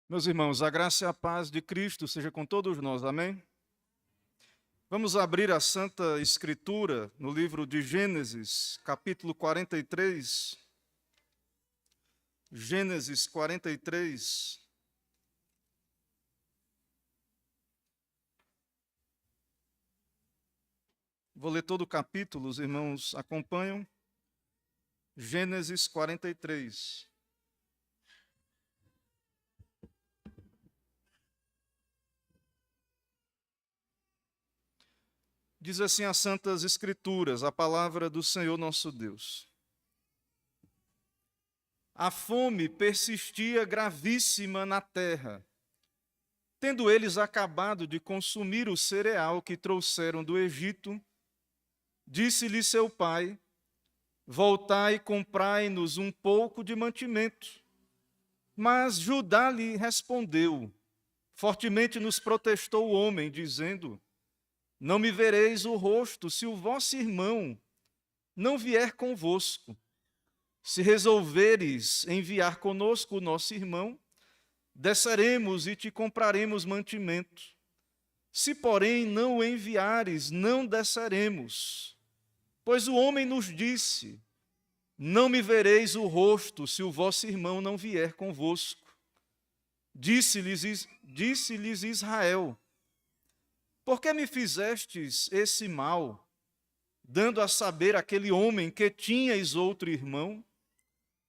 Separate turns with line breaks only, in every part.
Meus irmãos, a graça e a paz de Cristo seja com todos nós, amém? Vamos abrir a Santa Escritura no livro de Gênesis, capítulo 43. Gênesis 43. Vou ler todo o capítulo, os irmãos acompanham. Gênesis 43. Diz assim as Santas Escrituras, a palavra do Senhor nosso Deus. A fome persistia gravíssima na terra. Tendo eles acabado de consumir o cereal que trouxeram do Egito, disse-lhe seu pai: Voltai e comprai-nos um pouco de mantimento. Mas Judá lhe respondeu: Fortemente nos protestou o homem, dizendo: Não me vereis o rosto se o vosso irmão não vier convosco. Se resolveres enviar conosco o nosso irmão, desceremos e te compraremos mantimento. Se, porém, não o enviares, não desceremos. Pois o homem nos disse: Não me vereis o rosto se o vosso irmão não vier convosco. Disse-lhes Israel: Por que me fizestes esse mal, dando a saber aquele homem que tinhais outro irmão?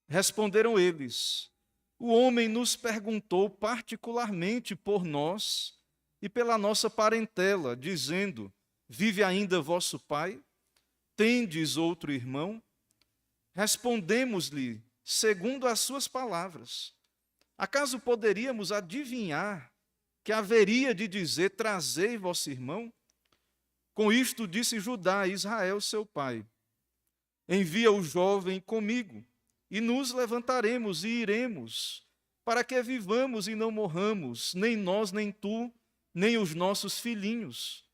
Responderam eles: O homem nos perguntou particularmente por nós e pela nossa parentela, dizendo: Vive ainda vosso pai? Tendes outro irmão? Respondemos-lhe segundo as suas palavras. Acaso poderíamos adivinhar que haveria de dizer: Trazei vosso irmão? Com isto disse Judá a Israel, seu pai: Envia o jovem comigo, e nos levantaremos e iremos, para que vivamos e não morramos, nem nós, nem tu, nem os nossos filhinhos.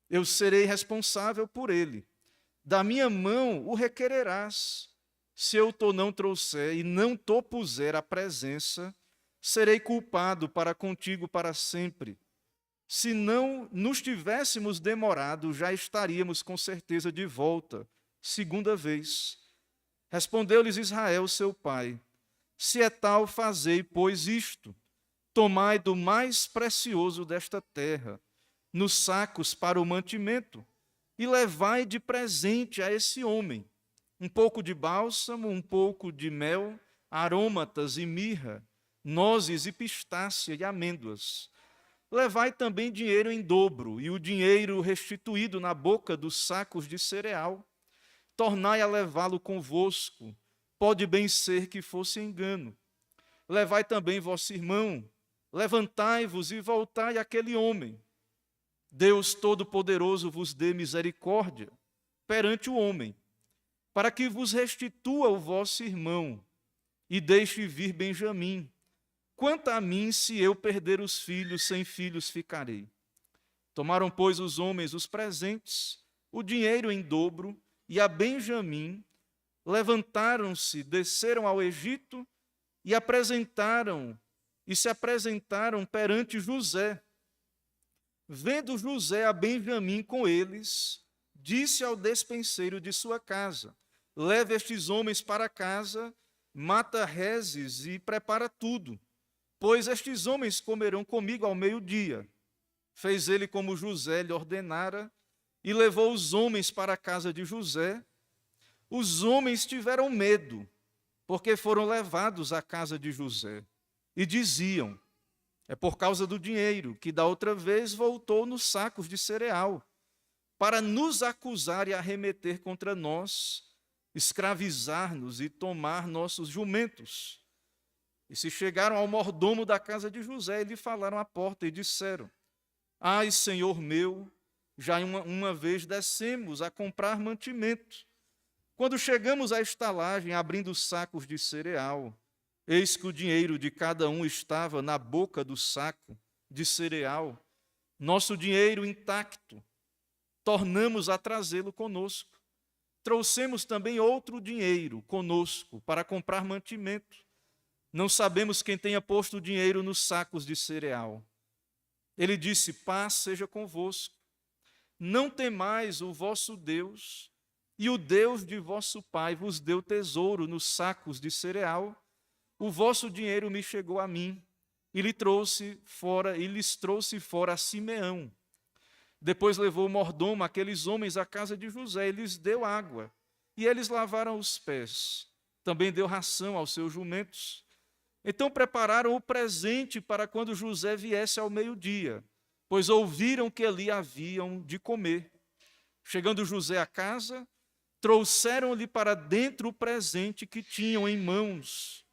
Eu serei responsável por ele. Da minha mão o requererás. Se eu te não trouxer e não te puser à presença, serei culpado para contigo para sempre. Se não nos tivéssemos demorado, já estaríamos com certeza de volta, segunda vez. Respondeu-lhes Israel, seu pai: Se é tal, fazei, pois, isto: tomai do mais precioso desta terra, nos sacos para o mantimento, e levai de presente a esse homem um pouco de bálsamo, um pouco de mel, aromatas e mirra, nozes e pistácia e amêndoas. Levai também dinheiro em dobro, e o dinheiro restituído na boca dos sacos de cereal. Tornai a levá-lo convosco, pode bem ser que fosse engano. Levai também vosso irmão, levantai-vos e voltai àquele homem. Deus Todo-Poderoso vos dê misericórdia perante o homem, para que vos restitua o vosso irmão e deixe vir Benjamim. Quanto a mim, se eu perder os filhos, sem filhos ficarei. Tomaram, pois, os homens os presentes, o dinheiro em dobro, e a Benjamim, levantaram-se, desceram ao Egito e se apresentaram perante José. Vendo José a Benjamim com eles, disse ao despenseiro de sua casa: Leve estes homens para casa, mata reses e prepara tudo, pois estes homens comerão comigo ao meio-dia. Fez ele como José lhe ordenara, e levou os homens para a casa de José. Os homens tiveram medo, porque foram levados à casa de José, e diziam: É por causa do dinheiro que da outra vez voltou nos sacos de cereal, para nos acusar e arremeter contra nós, escravizar-nos e tomar nossos jumentos. E se chegaram ao mordomo da casa de José, e lhe falaram à porta e disseram: Ai, senhor meu, já uma vez descemos a comprar mantimento. Quando chegamos à estalagem, abrindo sacos de cereal, eis que o dinheiro de cada um estava na boca do saco de cereal, nosso dinheiro intacto. Tornamos a trazê-lo conosco. Trouxemos também outro dinheiro conosco para comprar mantimento. Não sabemos quem tenha posto o dinheiro nos sacos de cereal. Ele disse: paz seja convosco. Não temais o vosso Deus, e o Deus de vosso pai vos deu tesouro nos sacos de cereal. O vosso dinheiro me chegou a mim, e lhes trouxe fora a Simeão. Depois levou o mordomo aqueles homens à casa de José e lhes deu água, e eles lavaram os pés. Também deu ração aos seus jumentos. Então prepararam o presente para quando José viesse ao meio-dia, pois ouviram que ali haviam de comer. Chegando José à casa, trouxeram-lhe para dentro o presente que tinham em mãos,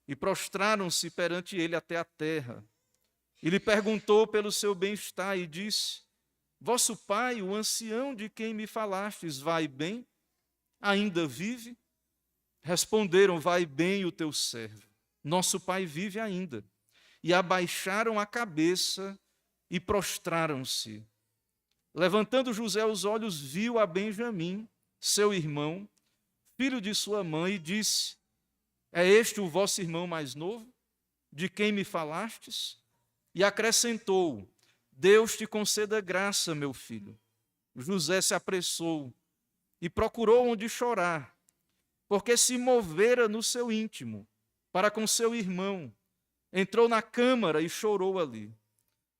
e prostraram-se perante ele até a terra. E lhe perguntou pelo seu bem-estar e disse: vosso pai, o ancião de quem me falastes, vai bem? Ainda vive? Responderam: vai bem o teu servo. Nosso pai vive ainda. E abaixaram a cabeça e prostraram-se. Levantando José os olhos, viu a Benjamim, seu irmão, filho de sua mãe, e disse: é este o vosso irmão mais novo, de quem me falastes? E acrescentou: Deus te conceda graça, meu filho. José se apressou e procurou onde chorar, porque se movera no seu íntimo para com seu irmão. Entrou na câmara e chorou ali.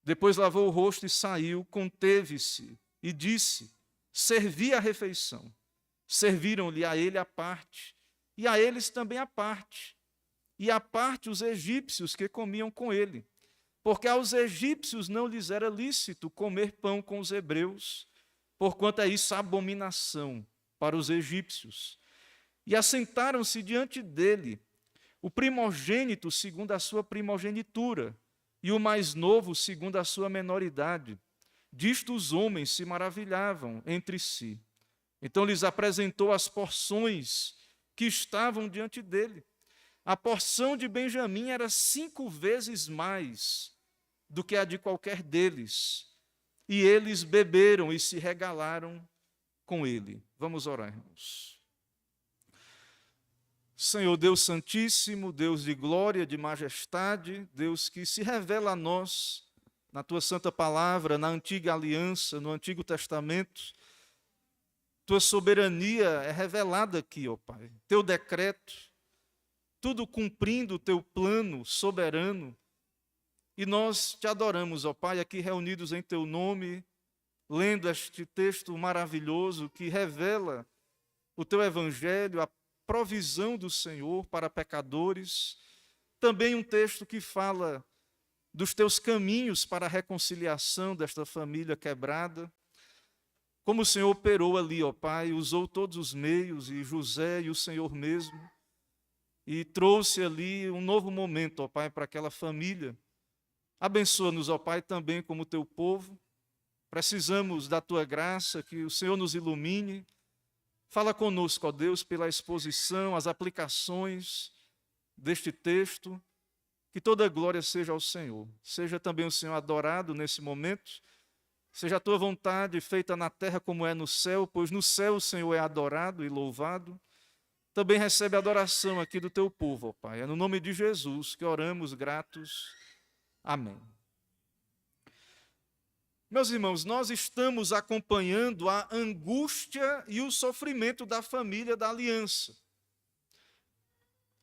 Depois lavou o rosto e saiu, conteve-se e disse: servi a refeição. Serviram-lhe a ele a parte, e a eles também a parte, e a parte os egípcios que comiam com ele, porque aos egípcios não lhes era lícito comer pão com os hebreus, porquanto é isso abominação para os egípcios. E assentaram-se diante dele o primogênito segundo a sua primogenitura, e o mais novo segundo a sua menoridade. Disto os homens se maravilhavam entre si. Então lhes apresentou as porções que estavam diante dele. A porção de Benjamim era 5 vezes mais do que a de qualquer deles. E eles beberam e se regalaram com ele. Vamos orar, irmãos. Senhor Deus Santíssimo, Deus de glória, de majestade, Deus que se revela a nós na Tua Santa Palavra, na Antiga Aliança, no Antigo Testamento. Tua soberania é revelada aqui, ó Pai. Teu decreto, tudo cumprindo o Teu plano soberano. E nós te adoramos, ó Pai, aqui reunidos em Teu nome, lendo este texto maravilhoso que revela o Teu Evangelho, a provisão do Senhor para pecadores. Também um texto que fala dos Teus caminhos para a reconciliação desta família quebrada. Como o Senhor operou ali, ó Pai, usou todos os meios, e José e o Senhor mesmo, e trouxe ali um novo momento, ó Pai, para aquela família. Abençoa-nos, ó Pai, também como Teu povo. Precisamos da Tua graça, que o Senhor nos ilumine. Fala conosco, ó Deus, pela exposição, as aplicações deste texto. Que toda glória seja ao Senhor. Seja também o Senhor adorado nesse momento. Seja a Tua vontade feita na terra como é no céu, pois no céu o Senhor é adorado e louvado. Também recebe a adoração aqui do Teu povo, ó Pai. É no nome de Jesus que oramos gratos. Amém. Meus irmãos, nós estamos acompanhando a angústia e o sofrimento da família da aliança.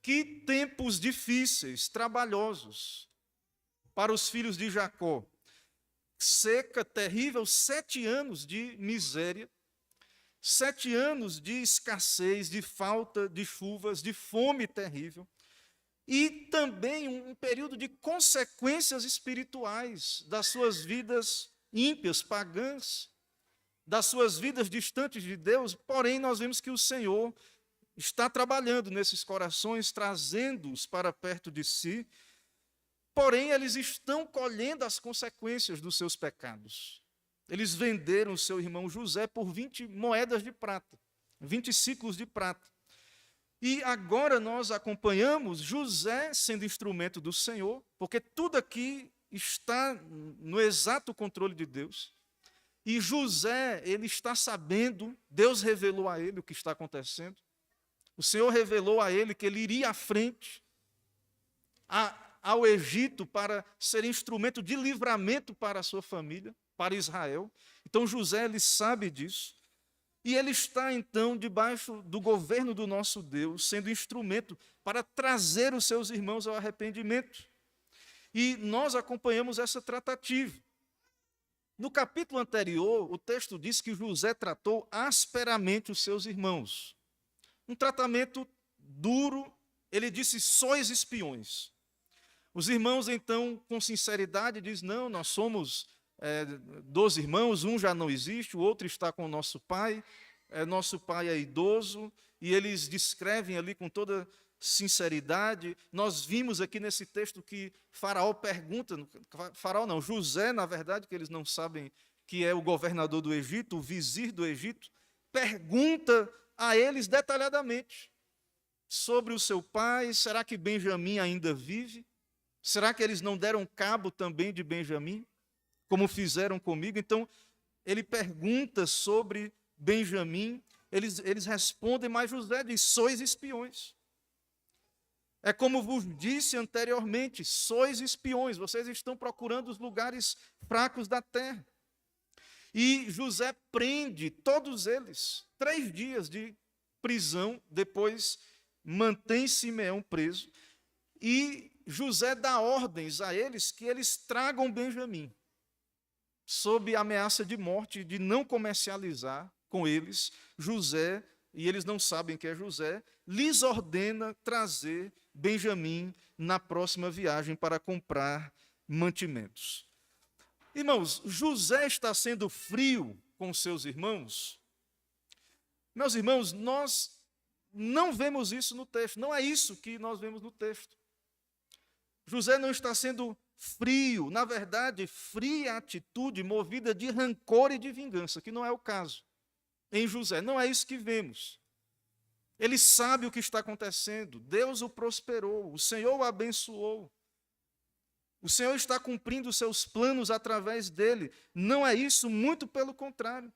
Que tempos difíceis, trabalhosos para os filhos de Jacó. Seca terrível, 7 anos de miséria, 7 anos de escassez, de falta de chuvas, de fome terrível, e também um período de consequências espirituais das suas vidas ímpias, pagãs, das suas vidas distantes de Deus. Porém, nós vemos que o Senhor está trabalhando nesses corações, trazendo-os para perto de si. Porém, eles estão colhendo as consequências dos seus pecados. Eles venderam o seu irmão José por 20 moedas de prata, 20 ciclos de prata. E agora nós acompanhamos José sendo instrumento do Senhor, porque tudo aqui está no exato controle de Deus. E José, ele está sabendo, Deus revelou a ele o que está acontecendo. O Senhor revelou a ele que ele iria à frente. ao Egito para ser instrumento de livramento para a sua família, para Israel. Então José, ele sabe disso. E ele está, então, debaixo do governo do nosso Deus, sendo instrumento para trazer os seus irmãos ao arrependimento. E nós acompanhamos essa tratativa. No capítulo anterior, o texto diz que José tratou asperamente os seus irmãos. Um tratamento duro, ele disse: sois espiões. Os irmãos, então, com sinceridade, dizem: não, nós somos 12 irmãos, um já não existe, o outro está com o nosso pai é idoso, e eles descrevem ali com toda sinceridade. Nós vimos aqui nesse texto que Faraó pergunta, Faraó não, José, na verdade, que eles não sabem que é o governador do Egito, o vizir do Egito, pergunta a eles detalhadamente sobre o seu pai. Será que Benjamim ainda vive? Será que eles não deram cabo também de Benjamim, como fizeram comigo? Então, ele pergunta sobre Benjamim, eles respondem, mas José diz: sois espiões. É como vos disse anteriormente, sois espiões, vocês estão procurando os lugares fracos da terra. E José prende todos eles, 3 dias de prisão, depois mantém Simeão preso, e José dá ordens a eles que eles tragam Benjamim, sob ameaça de morte, de não comercializar com eles. José, e eles não sabem que é José, lhes ordena trazer Benjamim na próxima viagem para comprar mantimentos. Irmãos, José está sendo frio com seus irmãos? Meus irmãos, nós não vemos isso no texto, não é isso que nós vemos no texto. José não está sendo frio, na verdade, fria atitude movida de rancor e de vingança, que não é o caso em José, não é isso que vemos. Ele sabe o que está acontecendo, Deus o prosperou, o Senhor o abençoou, o Senhor está cumprindo os seus planos através dele, não é isso, muito pelo contrário.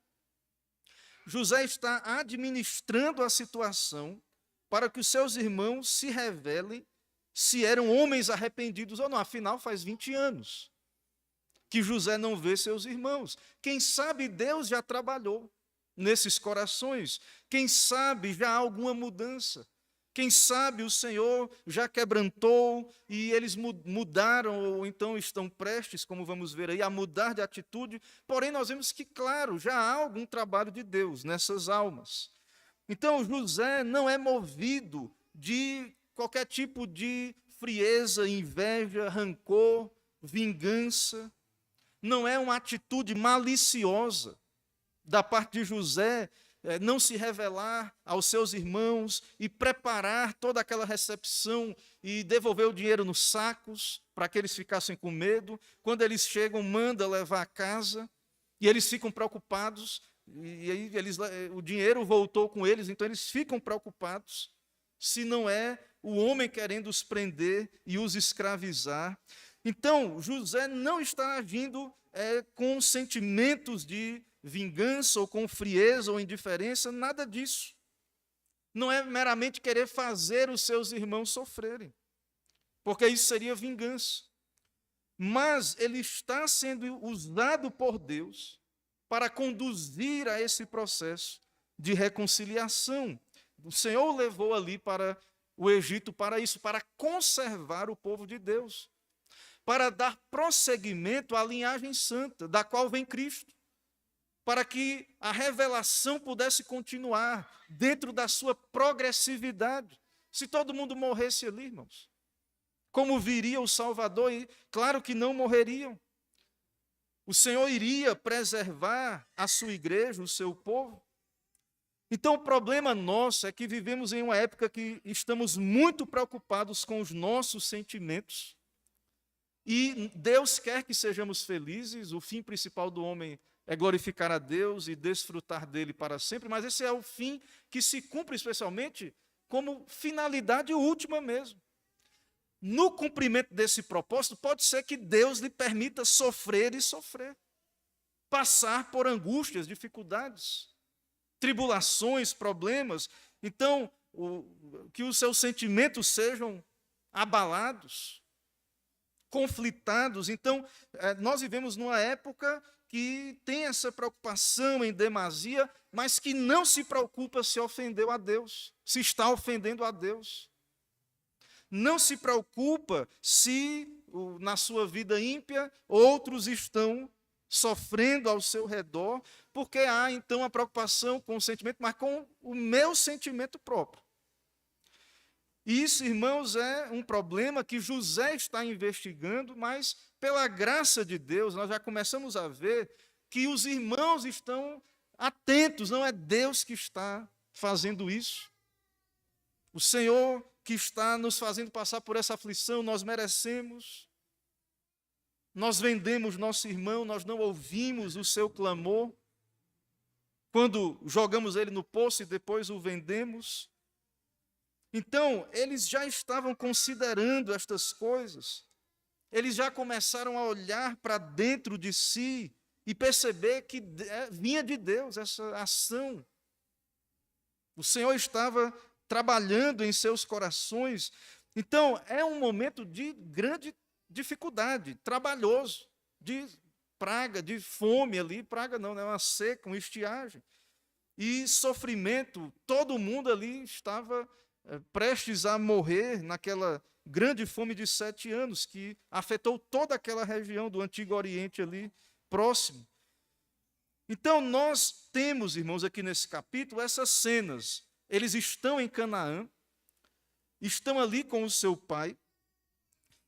José está administrando a situação para que os seus irmãos se revelem se eram homens arrependidos ou não. Afinal, faz 20 anos que José não vê seus irmãos. Quem sabe Deus já trabalhou nesses corações. Quem sabe já há alguma mudança. Quem sabe o Senhor já quebrantou e eles mudaram, ou então estão prestes, como vamos ver aí, a mudar de atitude. Porém, nós vemos que, claro, já há algum trabalho de Deus nessas almas. Então, José não é movido de qualquer tipo de frieza, inveja, rancor, vingança. Não é uma atitude maliciosa da parte de José, não se revelar aos seus irmãos e preparar toda aquela recepção e devolver o dinheiro nos sacos para que eles ficassem com medo. Quando eles chegam, manda levar a casa e eles ficam preocupados. E aí o dinheiro voltou com eles, então eles ficam preocupados se não é o homem querendo os prender e os escravizar. Então, José não está agindo com sentimentos de vingança, ou com frieza, ou indiferença, nada disso. Não é meramente querer fazer os seus irmãos sofrerem, porque isso seria vingança. Mas ele está sendo usado por Deus para conduzir a esse processo de reconciliação. O Senhor o levou ali para o Egito para isso, para conservar o povo de Deus, para dar prosseguimento à linhagem santa, da qual vem Cristo, para que a revelação pudesse continuar dentro da sua progressividade. Se todo mundo morresse ali, irmãos, como viria o Salvador? E claro que não morreriam. O Senhor iria preservar a sua igreja, o seu povo. Então, o problema nosso é que vivemos em uma época que estamos muito preocupados com os nossos sentimentos. E Deus quer que sejamos felizes, o fim principal do homem é glorificar a Deus e desfrutar dele para sempre, mas esse é o fim que se cumpre especialmente como finalidade última mesmo. No cumprimento desse propósito, pode ser que Deus lhe permita sofrer e sofrer, passar por angústias, dificuldades, tribulações, problemas. Então, que os seus sentimentos sejam abalados, conflitados. Então, nós vivemos numa época que tem essa preocupação em demasia, mas que não se preocupa se ofendeu a Deus, se está ofendendo a Deus. Não se preocupa se, na sua vida ímpia, outros estão sofrendo ao seu redor, porque há, então, a preocupação com o sentimento, mas com o meu sentimento próprio. Isso, irmãos, é um problema que José está investigando, mas, pela graça de Deus, nós já começamos a ver que os irmãos estão atentos, não é Deus que está fazendo isso. O Senhor que está nos fazendo passar por essa aflição, nós merecemos. Nós vendemos nosso irmão, nós não ouvimos o seu clamor. Quando jogamos ele no poço e depois o vendemos. Então, eles já estavam considerando estas coisas. Eles já começaram a olhar para dentro de si e perceber que vinha de Deus essa ação. O Senhor estava trabalhando em seus corações. Então, é um momento de grande dificuldade, trabalhoso, de praga, de fome ali. Praga não, é uma seca, uma estiagem. E sofrimento, todo mundo ali estava prestes a morrer naquela grande fome de 7 anos que afetou toda aquela região do Antigo Oriente ali próximo. Então nós temos, irmãos, aqui nesse capítulo, essas cenas. Eles estão em Canaã, estão ali com o seu pai,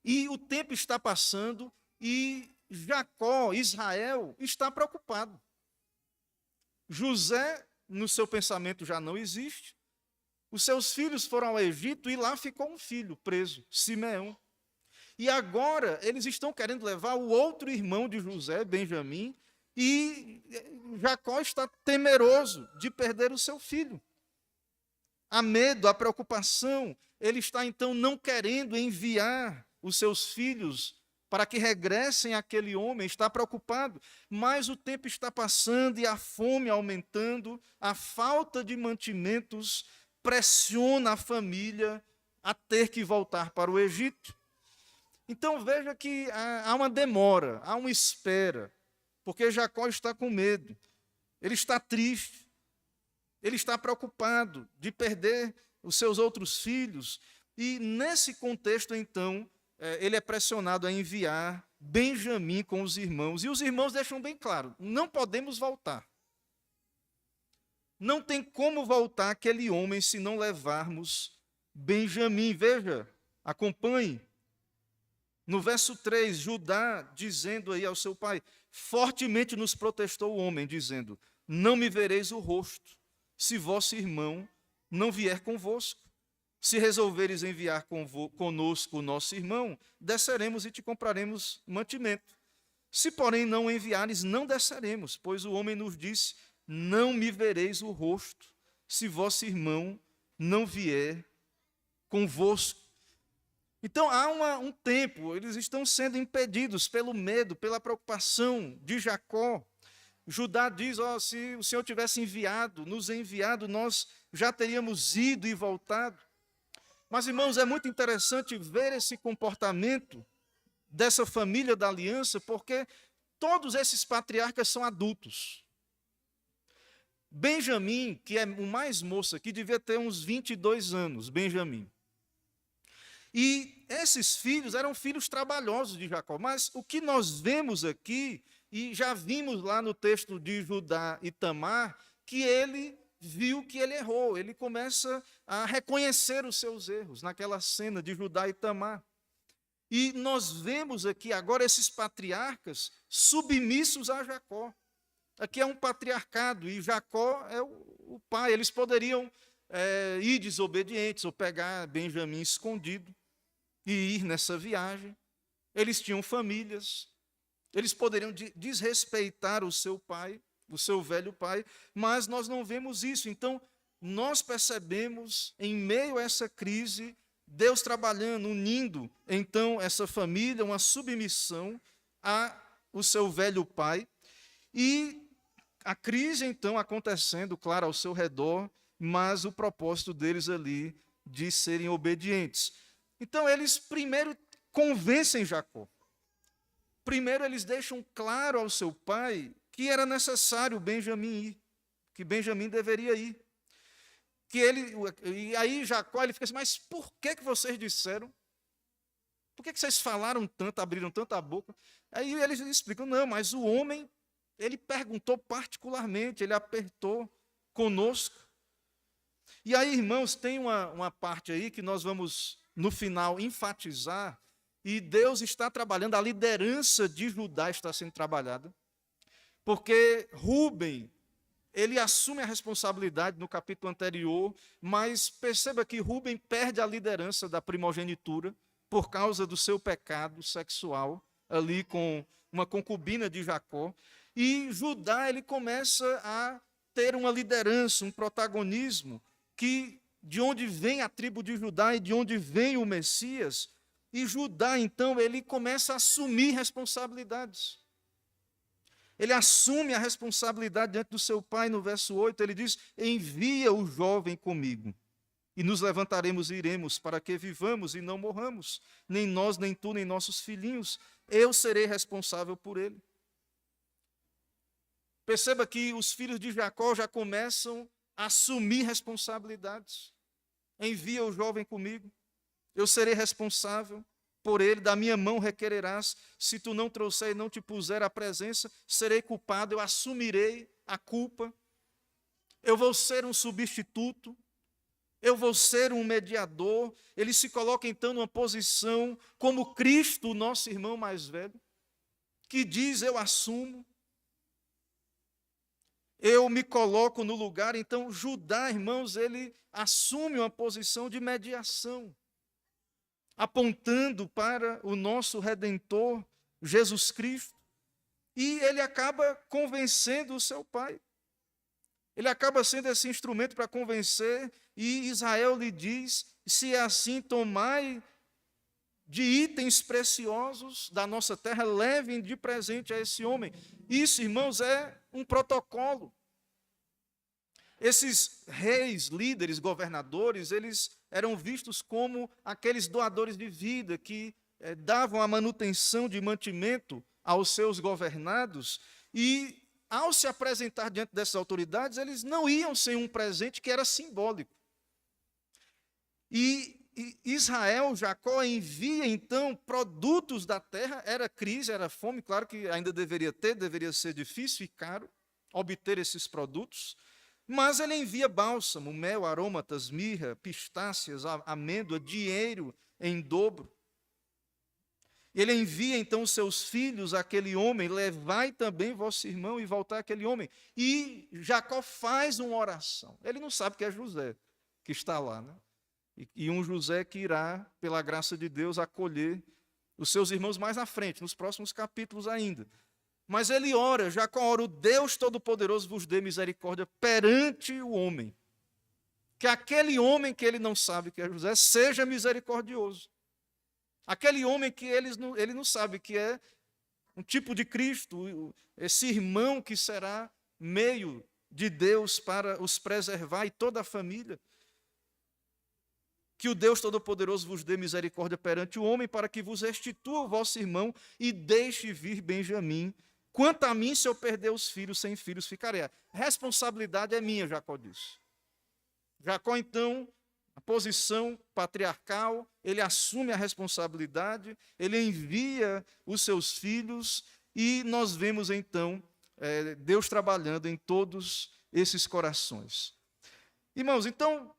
e o tempo está passando, e Jacó, Israel, está preocupado. José, no seu pensamento, já não existe. Os seus filhos foram ao Egito e lá ficou um filho preso, Simeão. E agora eles estão querendo levar o outro irmão de José, Benjamim, e Jacó está temeroso de perder o seu filho. Há medo, há preocupação. Ele está então não querendo enviar os seus filhos para que regressem àquele homem, está preocupado. Mas o tempo está passando e a fome aumentando, a falta de mantimentos pressiona a família a ter que voltar para o Egito. Então veja que há uma demora, há uma espera, porque Jacó está com medo, ele está triste, ele está preocupado de perder os seus outros filhos, e nesse contexto, então, ele é pressionado a enviar Benjamim com os irmãos, e os irmãos deixam bem claro, não podemos voltar. Não tem como voltar aquele homem se não levarmos Benjamim. Veja, acompanhe. No verso 3, Judá dizendo aí ao seu pai, fortemente nos protestou o homem, dizendo, não me vereis o rosto, se vosso irmão não vier convosco. Se resolveres enviar conosco o nosso irmão, desceremos e te compraremos mantimento. Se, porém, não enviares, não desceremos, pois o homem nos disse, não me vereis o rosto, se vosso irmão não vier convosco. Então, há um tempo, eles estão sendo impedidos pelo medo, pela preocupação de Jacó. Judá diz, se o Senhor tivesse nos enviado, nós já teríamos ido e voltado. Mas, irmãos, é muito interessante ver esse comportamento dessa família da aliança, porque todos esses patriarcas são adultos. Benjamim, que é o mais moço aqui, devia ter uns 22 anos, Benjamim. E esses filhos eram filhos trabalhosos de Jacó. Mas o que nós vemos aqui, e já vimos lá no texto de Judá e Tamar, que ele viu que ele errou. Ele começa a reconhecer os seus erros naquela cena de Judá e Tamar. E nós vemos aqui agora esses patriarcas submissos a Jacó. Aqui é um patriarcado e Jacó é o pai. Eles poderiam ir desobedientes ou pegar Benjamim escondido e ir nessa viagem. Eles tinham famílias. Eles poderiam desrespeitar o seu pai, o seu velho pai, mas nós não vemos isso. Então, nós percebemos, em meio a essa crise, Deus trabalhando, unindo, então, essa família, uma submissão ao seu velho pai. E a crise, então, acontecendo, claro, ao seu redor, mas o propósito deles ali de serem obedientes. Então, eles primeiro convencem Jacó. Primeiro, eles deixam claro ao seu pai que era necessário Benjamim ir, que Benjamim deveria ir. E aí Jacó ele fica assim, mas por que vocês disseram? Por que vocês falaram tanto, abriram tanta boca? Aí eles explicam, não, mas o homem, ele perguntou particularmente, ele apertou conosco. E aí, irmãos, tem uma parte aí que nós vamos, no final, enfatizar, e Deus está trabalhando, a liderança de Judá está sendo trabalhada, porque Rúben, ele assume a responsabilidade no capítulo anterior, mas perceba que Rúben perde a liderança da primogenitura por causa do seu pecado sexual, ali com uma concubina de Jacó, e Judá ele começa a ter uma liderança, um protagonismo, que de onde vem a tribo de Judá e de onde vem o Messias, e Judá, então, ele começa a assumir responsabilidades. Ele assume a responsabilidade diante do seu pai, no verso 8, ele diz, envia o jovem comigo, e nos levantaremos e iremos, para que vivamos e não morramos, nem nós, nem tu, nem nossos filhinhos, eu serei responsável por ele. Perceba que os filhos de Jacó já começam a assumir responsabilidades. Envia o jovem comigo, eu serei responsável por ele, da minha mão requererás, se tu não trouxer e não te puser à presença, serei culpado, eu assumirei a culpa, eu vou ser um substituto, eu vou ser um mediador. Ele se coloca então numa posição como Cristo, o nosso irmão mais velho, que diz, eu assumo, eu me coloco no lugar. Então Judá, irmãos, ele assume uma posição de mediação, apontando para o nosso Redentor, Jesus Cristo, e ele acaba convencendo o seu pai. Ele acaba sendo esse instrumento para convencer, e Israel lhe diz, se é assim, tomai de itens preciosos da nossa terra, levem de presente a esse homem. Isso, irmãos, é um protocolo. Esses reis, líderes, governadores, eles eram vistos como aqueles doadores de vida que davam a manutenção de mantimento aos seus governados, e ao se apresentar diante dessas autoridades, eles não iam sem um presente que era simbólico. E Israel, Jacó, envia então produtos da terra, era crise, era fome, claro que ainda deveria ser difícil e caro obter esses produtos, mas ele envia bálsamo, mel, aromatas, mirra, pistácias, amêndoa, dinheiro em dobro. Ele envia então os seus filhos àquele homem, levai também vosso irmão e voltai àquele homem. E Jacó faz uma oração. Ele não sabe que é José que está lá, né? E um José que irá, pela graça de Deus, acolher os seus irmãos mais à frente, nos próximos capítulos ainda. Mas ele ora, Jacó ora, o Deus Todo-Poderoso vos dê misericórdia perante o homem. Que aquele homem que ele não sabe que é José, seja misericordioso. Aquele homem que ele não sabe que é um tipo de Cristo, esse irmão que será meio de Deus para os preservar e toda a família. Que o Deus Todo-Poderoso vos dê misericórdia perante o homem, para que vos restitua o vosso irmão e deixe vir Benjamim. Quanto a mim, se eu perder os filhos, sem filhos ficarei. A responsabilidade é minha, Jacó disse. Jacó, então, a posição patriarcal, ele assume a responsabilidade, ele envia os seus filhos, e nós vemos, então, Deus trabalhando em todos esses corações. Irmãos, então,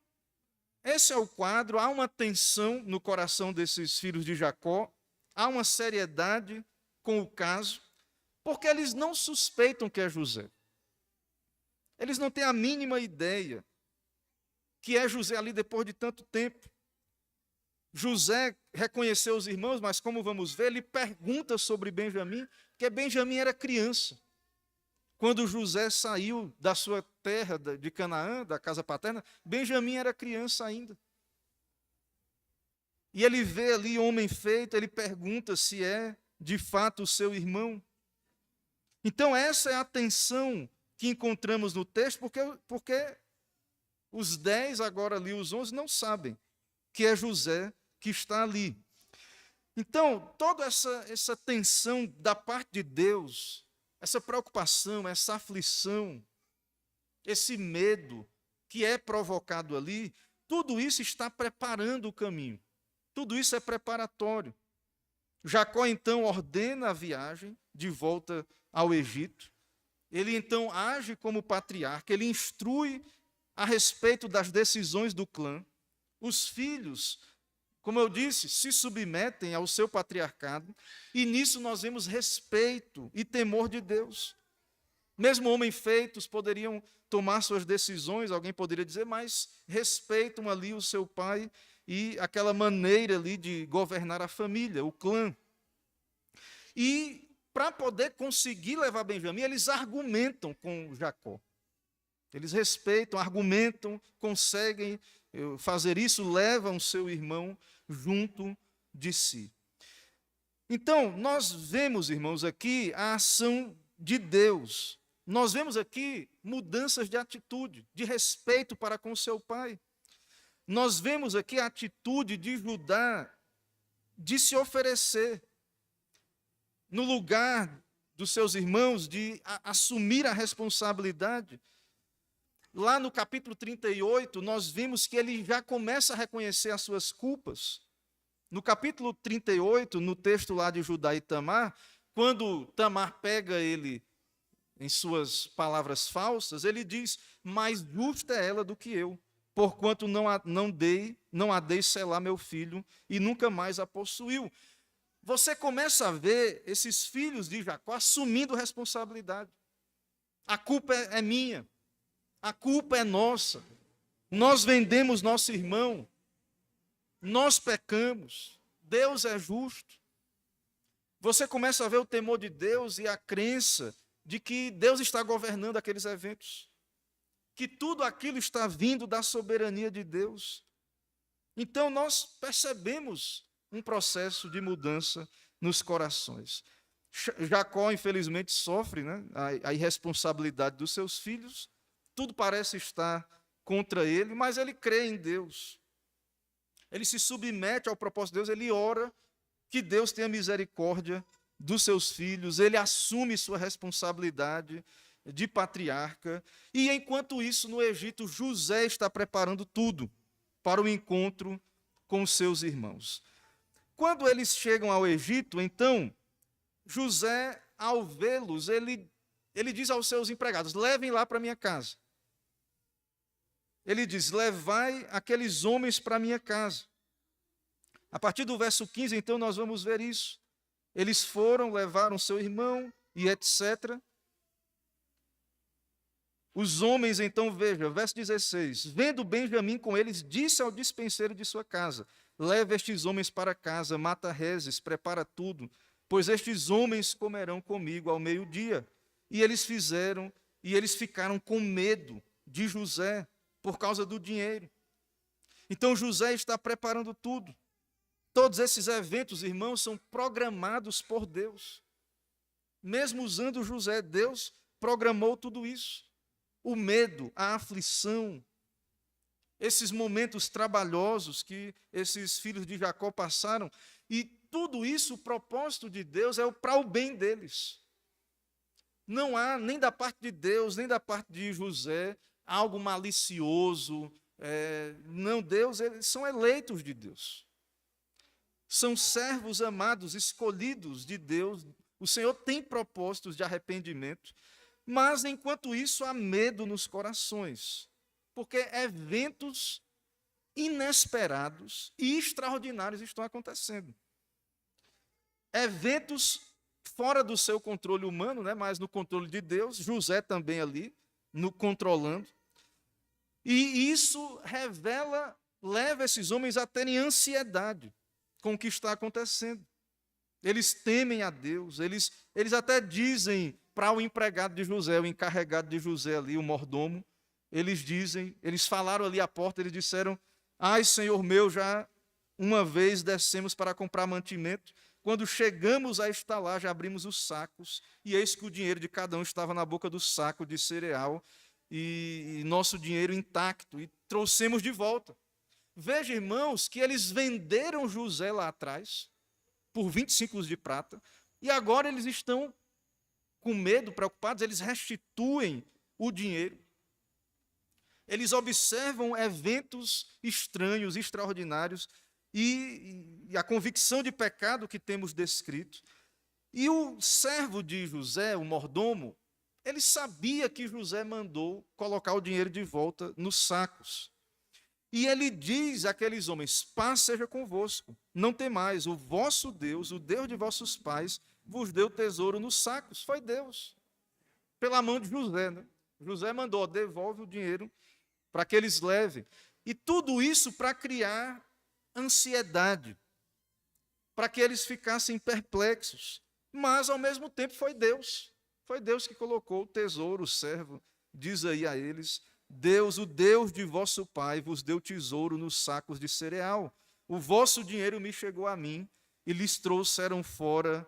esse é o quadro, há uma tensão no coração desses filhos de Jacó, há uma seriedade com o caso, porque eles não suspeitam que é José. Eles não têm a mínima ideia que é José ali depois de tanto tempo. José reconheceu os irmãos, mas como vamos ver, ele pergunta sobre Benjamim, porque Benjamim era criança. Quando José saiu da sua terra de Canaã, da casa paterna, Benjamim era criança ainda. E ele vê ali o homem feito, ele pergunta se é de fato o seu irmão. Então essa é a tensão que encontramos no texto, porque os 10, agora ali os 11, não sabem que é José que está ali. Então, toda essa tensão da parte de Deus, essa preocupação, essa aflição, esse medo que é provocado ali, tudo isso está preparando o caminho. Tudo isso é preparatório. Jacó então ordena a viagem de volta ao Egito. Ele então age como patriarca, ele instrui a respeito das decisões do clã. Os filhos, como eu disse, se submetem ao seu patriarcado, e nisso nós vemos respeito e temor de Deus. Mesmo homens feitos poderiam tomar suas decisões, alguém poderia dizer, mas respeitam ali o seu pai e aquela maneira ali de governar a família, o clã. E para poder conseguir levar Benjamim, eles argumentam com Jacó. Eles respeitam, argumentam, conseguem fazer isso, levam seu irmão junto de si. Então, nós vemos, irmãos, aqui a ação de Deus. Nós vemos aqui mudanças de atitude, de respeito para com seu pai. Nós vemos aqui a atitude de Judá de se oferecer no lugar dos seus irmãos, de assumir a responsabilidade. Lá no capítulo 38, nós vimos que ele já começa a reconhecer as suas culpas. No capítulo 38, no texto lá de Judá e Tamar, quando Tamar pega ele em suas palavras falsas, ele diz, mais justa é ela do que eu, porquanto não a dei selar meu filho, e nunca mais a possuiu. Você começa a ver esses filhos de Jacó assumindo responsabilidade. A culpa é minha, a culpa é nossa, nós vendemos nosso irmão, nós pecamos, Deus é justo. Você começa a ver o temor de Deus e a crença de que Deus está governando aqueles eventos, que tudo aquilo está vindo da soberania de Deus. Então nós percebemos um processo de mudança nos corações. Jacó, infelizmente, sofre, né, a irresponsabilidade dos seus filhos, tudo parece estar contra ele, mas ele crê em Deus. Ele se submete ao propósito de Deus, ele ora que Deus tenha misericórdia dos seus filhos, ele assume sua responsabilidade de patriarca, e enquanto isso, no Egito, José está preparando tudo para o encontro com os seus irmãos. Quando eles chegam ao Egito, então, José, ao vê-los, ele diz aos seus empregados, levem lá para minha casa. Ele diz, levai aqueles homens para minha casa. A partir do verso 15, então, nós vamos ver isso. Eles foram, levaram seu irmão e etc. Os homens, então, veja, verso 16, vendo Benjamim com eles, disse ao dispenseiro de sua casa, leva estes homens para casa, mata reses, prepara tudo, pois estes homens comerão comigo ao meio-dia. E eles fizeram, e eles ficaram com medo de José, por causa do dinheiro. Então José está preparando tudo. Todos esses eventos, irmãos, são programados por Deus. Mesmo usando José, Deus programou tudo isso. O medo, a aflição, esses momentos trabalhosos que esses filhos de Jacó passaram, e tudo isso, o propósito de Deus é para o bem deles. Não há, nem da parte de Deus, nem da parte de José, algo malicioso. Não, Deus, eles são eleitos de Deus. São servos amados, escolhidos de Deus. O Senhor tem propósitos de arrependimento, mas enquanto isso há medo nos corações, porque eventos inesperados e extraordinários estão acontecendo. Eventos fora do seu controle humano, né, mas no controle de Deus, José também ali, controlando. E isso leva esses homens a terem ansiedade com o que está acontecendo. Eles temem a Deus, eles até dizem para o empregado de José, o encarregado de José ali, o mordomo, eles falaram ali à porta, eles disseram, ai, Senhor meu, já uma vez descemos para comprar mantimento, quando chegamos a estar lá, já abrimos os sacos, e eis que o dinheiro de cada um estava na boca do saco de cereal, e nosso dinheiro intacto, e trouxemos de volta. Veja, irmãos, que eles venderam José lá atrás, por 20 ciclos de prata, e agora eles estão com medo, preocupados, eles restituem o dinheiro. Eles observam eventos estranhos, extraordinários, e a convicção de pecado que temos descrito. E o servo de José, o mordomo, ele sabia que José mandou colocar o dinheiro de volta nos sacos. E ele diz àqueles homens: paz seja convosco, não temais, o vosso Deus, o Deus de vossos pais, vos deu tesouro nos sacos. Foi Deus, pela mão de José, né? José mandou: devolve o dinheiro para que eles levem. E tudo isso para criar ansiedade, para que eles ficassem perplexos. Mas, ao mesmo tempo, foi Deus que colocou o tesouro. O servo diz aí a eles: Deus, o Deus de vosso pai, vos deu tesouro nos sacos de cereal. O vosso dinheiro me chegou a mim, e lhes trouxeram fora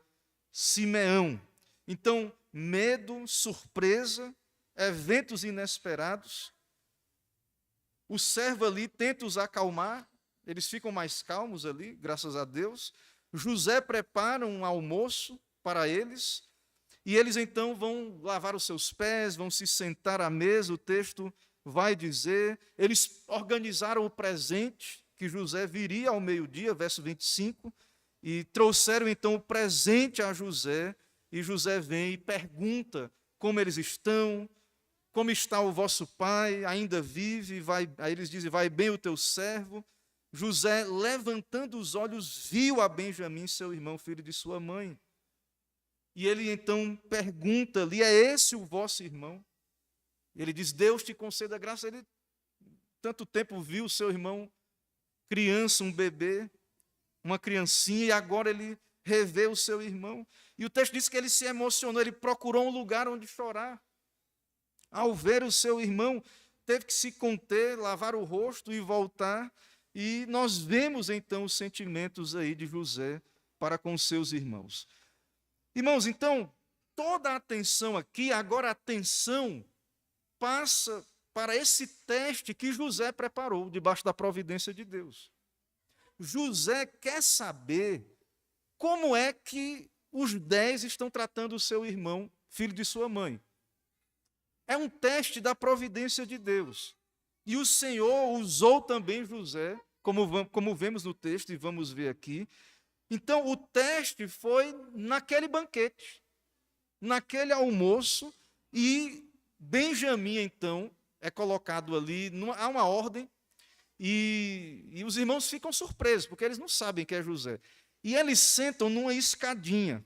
Simeão. Então, medo, surpresa, eventos inesperados. O servo ali tenta os acalmar, eles ficam mais calmos ali, graças a Deus. José prepara um almoço para eles, e eles então vão lavar os seus pés, vão se sentar à mesa. O texto vai dizer, eles organizaram o presente, que José viria ao meio-dia, verso 25, e trouxeram então o presente a José, e José vem e pergunta como eles estão, como está o vosso pai, ainda vive? Aí eles dizem: vai bem o teu servo. José, levantando os olhos, viu a Benjamim, seu irmão, filho de sua mãe. E ele então pergunta ali: é esse o vosso irmão? Ele diz: Deus te conceda graça. Ele tanto tempo viu o seu irmão criança, um bebê, uma criancinha, e agora ele revê o seu irmão. E o texto diz que ele se emocionou, ele procurou um lugar onde chorar. Ao ver o seu irmão, teve que se conter, lavar o rosto e voltar. E nós vemos então os sentimentos aí de José para com seus irmãos. Irmãos, então, toda a atenção aqui, agora a atenção passa para esse teste que José preparou debaixo da providência de Deus. José quer saber como é que os 10 estão tratando o seu irmão, filho de sua mãe. É um teste da providência de Deus. E o Senhor usou também José, como vemos no texto e vamos ver aqui. Então, o teste foi naquele banquete, naquele almoço, e Benjamim, então, é colocado ali, há uma ordem, e os irmãos ficam surpresos, porque eles não sabem que é José. E eles sentam numa escadinha.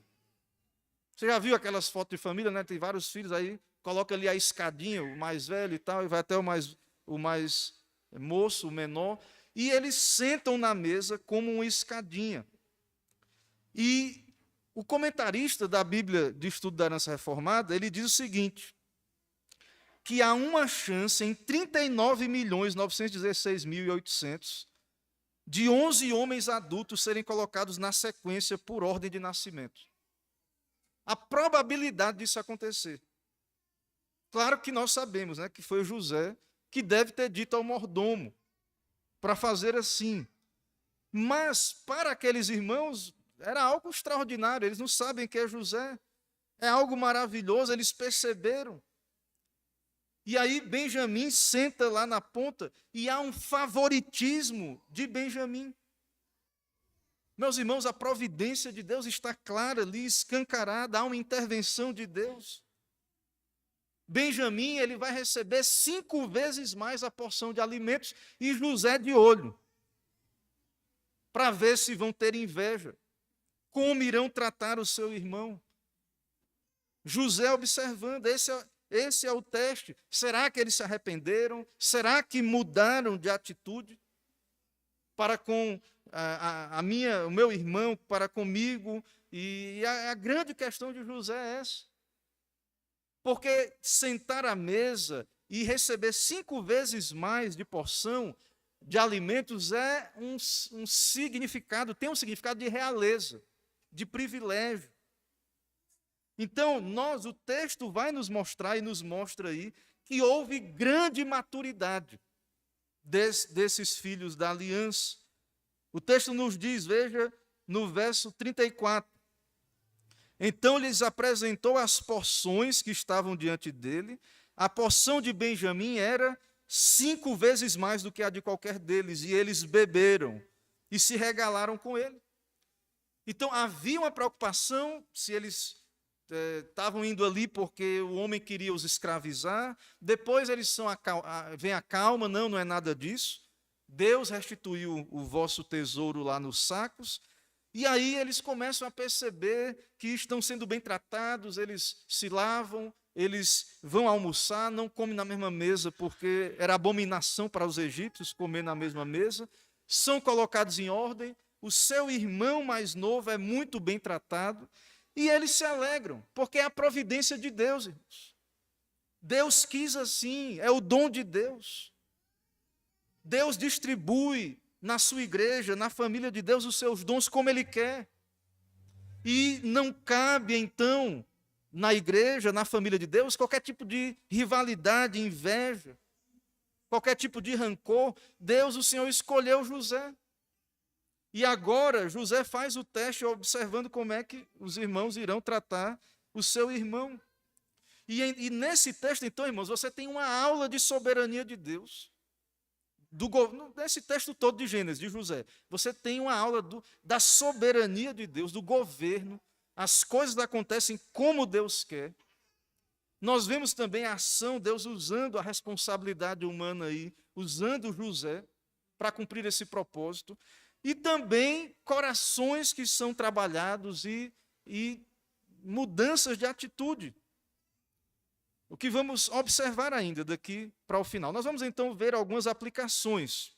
Você já viu aquelas fotos de família, né? Tem vários filhos aí, coloca ali a escadinha, o mais velho e tal, e vai até o mais moço, o menor, e eles sentam na mesa como uma escadinha. E o comentarista da Bíblia de Estudo da Herança Reformada, ele diz o seguinte, que há uma chance em 39.916.800 de 11 homens adultos serem colocados na sequência por ordem de nascimento. A probabilidade disso acontecer. Claro que nós sabemos, né, que foi José que deve ter dito ao mordomo para fazer assim. Mas para aqueles irmãos era algo extraordinário, eles não sabem que é José. É algo maravilhoso, eles perceberam. E aí Benjamim senta lá na ponta e há um favoritismo de Benjamim. Meus irmãos, a providência de Deus está clara ali, escancarada, há uma intervenção de Deus. Benjamim, ele vai receber 5 vezes mais a porção de alimentos, e José de olho, para ver se vão ter inveja, como irão tratar o seu irmão. José observando, esse é o teste. Será que eles se arrependeram? Será que mudaram de atitude para com o meu irmão, para comigo? E a grande questão de José é essa. Porque sentar à mesa e receber 5 vezes mais de porção de alimentos é um significado, tem um significado de realeza, de privilégio. Então, o texto vai nos mostrar e nos mostra aí que houve grande maturidade desses filhos da aliança. O texto nos diz, veja, no verso 34. Então lhes apresentou as porções que estavam diante dele. A porção de Benjamim era 5 vezes mais do que a de qualquer deles, e eles beberam e se regalaram com ele. Então havia uma preocupação se eles estavam indo ali porque o homem queria os escravizar. Depois eles vem a calma, não é nada disso. Deus restituiu o vosso tesouro lá nos sacos. E aí eles começam a perceber que estão sendo bem tratados, eles se lavam, eles vão almoçar, não comem na mesma mesa, porque era abominação para os egípcios comer na mesma mesa, são colocados em ordem, o seu irmão mais novo é muito bem tratado, e eles se alegram, porque é a providência de Deus, irmãos. Deus quis assim, é o dom de Deus. Deus distribui na sua igreja, na família de Deus, os seus dons como Ele quer. E não cabe, então, na igreja, na família de Deus, qualquer tipo de rivalidade, inveja, qualquer tipo de rancor. Deus, o Senhor, escolheu José. E agora, José faz o teste observando como é que os irmãos irão tratar o seu irmão. E nesse texto, então, irmãos, você tem uma aula de soberania de Deus. Nesse texto todo de Gênesis, de José, você tem uma aula da soberania de Deus, do governo, as coisas acontecem como Deus quer. Nós vemos também a ação, Deus usando a responsabilidade humana aí, usando José para cumprir esse propósito, e também corações que são trabalhados e mudanças de atitude. O que vamos observar ainda daqui para o final. Nós vamos então ver algumas aplicações.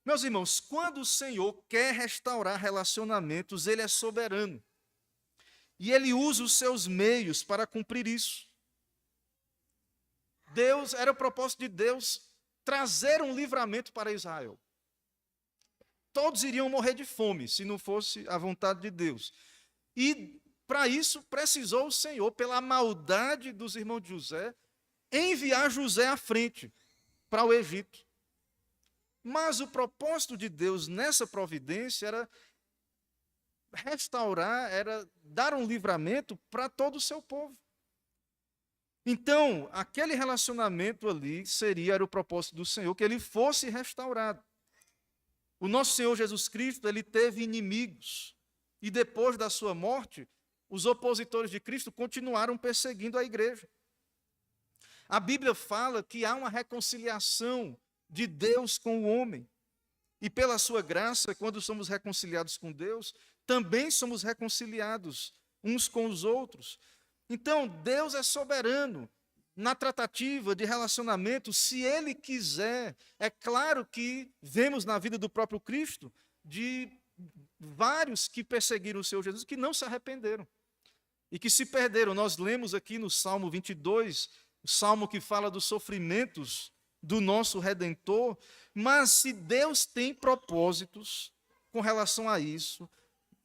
Meus irmãos, quando o Senhor quer restaurar relacionamentos, Ele é soberano. E Ele usa os seus meios para cumprir isso. Era o propósito de Deus trazer um livramento para Israel. Todos iriam morrer de fome, se não fosse a vontade de Deus. E para isso, precisou o Senhor, pela maldade dos irmãos de José, enviar José à frente para o Egito. Mas o propósito de Deus nessa providência era restaurar, era dar um livramento para todo o seu povo. Então, aquele relacionamento ali era o propósito do Senhor, que ele fosse restaurado. O nosso Senhor Jesus Cristo, ele teve inimigos, e depois da sua morte, os opositores de Cristo continuaram perseguindo a igreja. A Bíblia fala que há uma reconciliação de Deus com o homem. E pela sua graça, quando somos reconciliados com Deus, também somos reconciliados uns com os outros. Então, Deus é soberano na tratativa de relacionamento, se Ele quiser. É claro que vemos na vida do próprio Cristo de vários que perseguiram o Senhor Jesus, que não se arrependeram e que se perderam. Nós lemos aqui no Salmo 22, o salmo que fala dos sofrimentos do nosso Redentor, mas se Deus tem propósitos com relação a isso,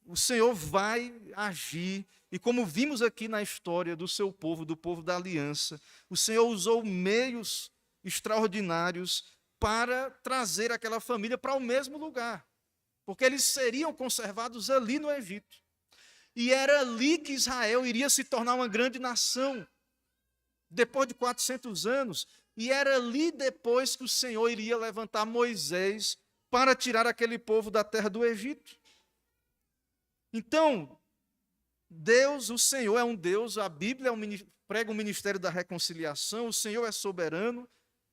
o Senhor vai agir, e como vimos aqui na história do seu povo, do povo da aliança, o Senhor usou meios extraordinários para trazer aquela família para o mesmo lugar, porque eles seriam conservados ali no Egito. E era ali que Israel iria se tornar uma grande nação, depois de 400 anos, e era ali depois que o Senhor iria levantar Moisés para tirar aquele povo da terra do Egito. Então, Deus, o Senhor é um Deus, a Bíblia prega o ministério da reconciliação, o Senhor é soberano,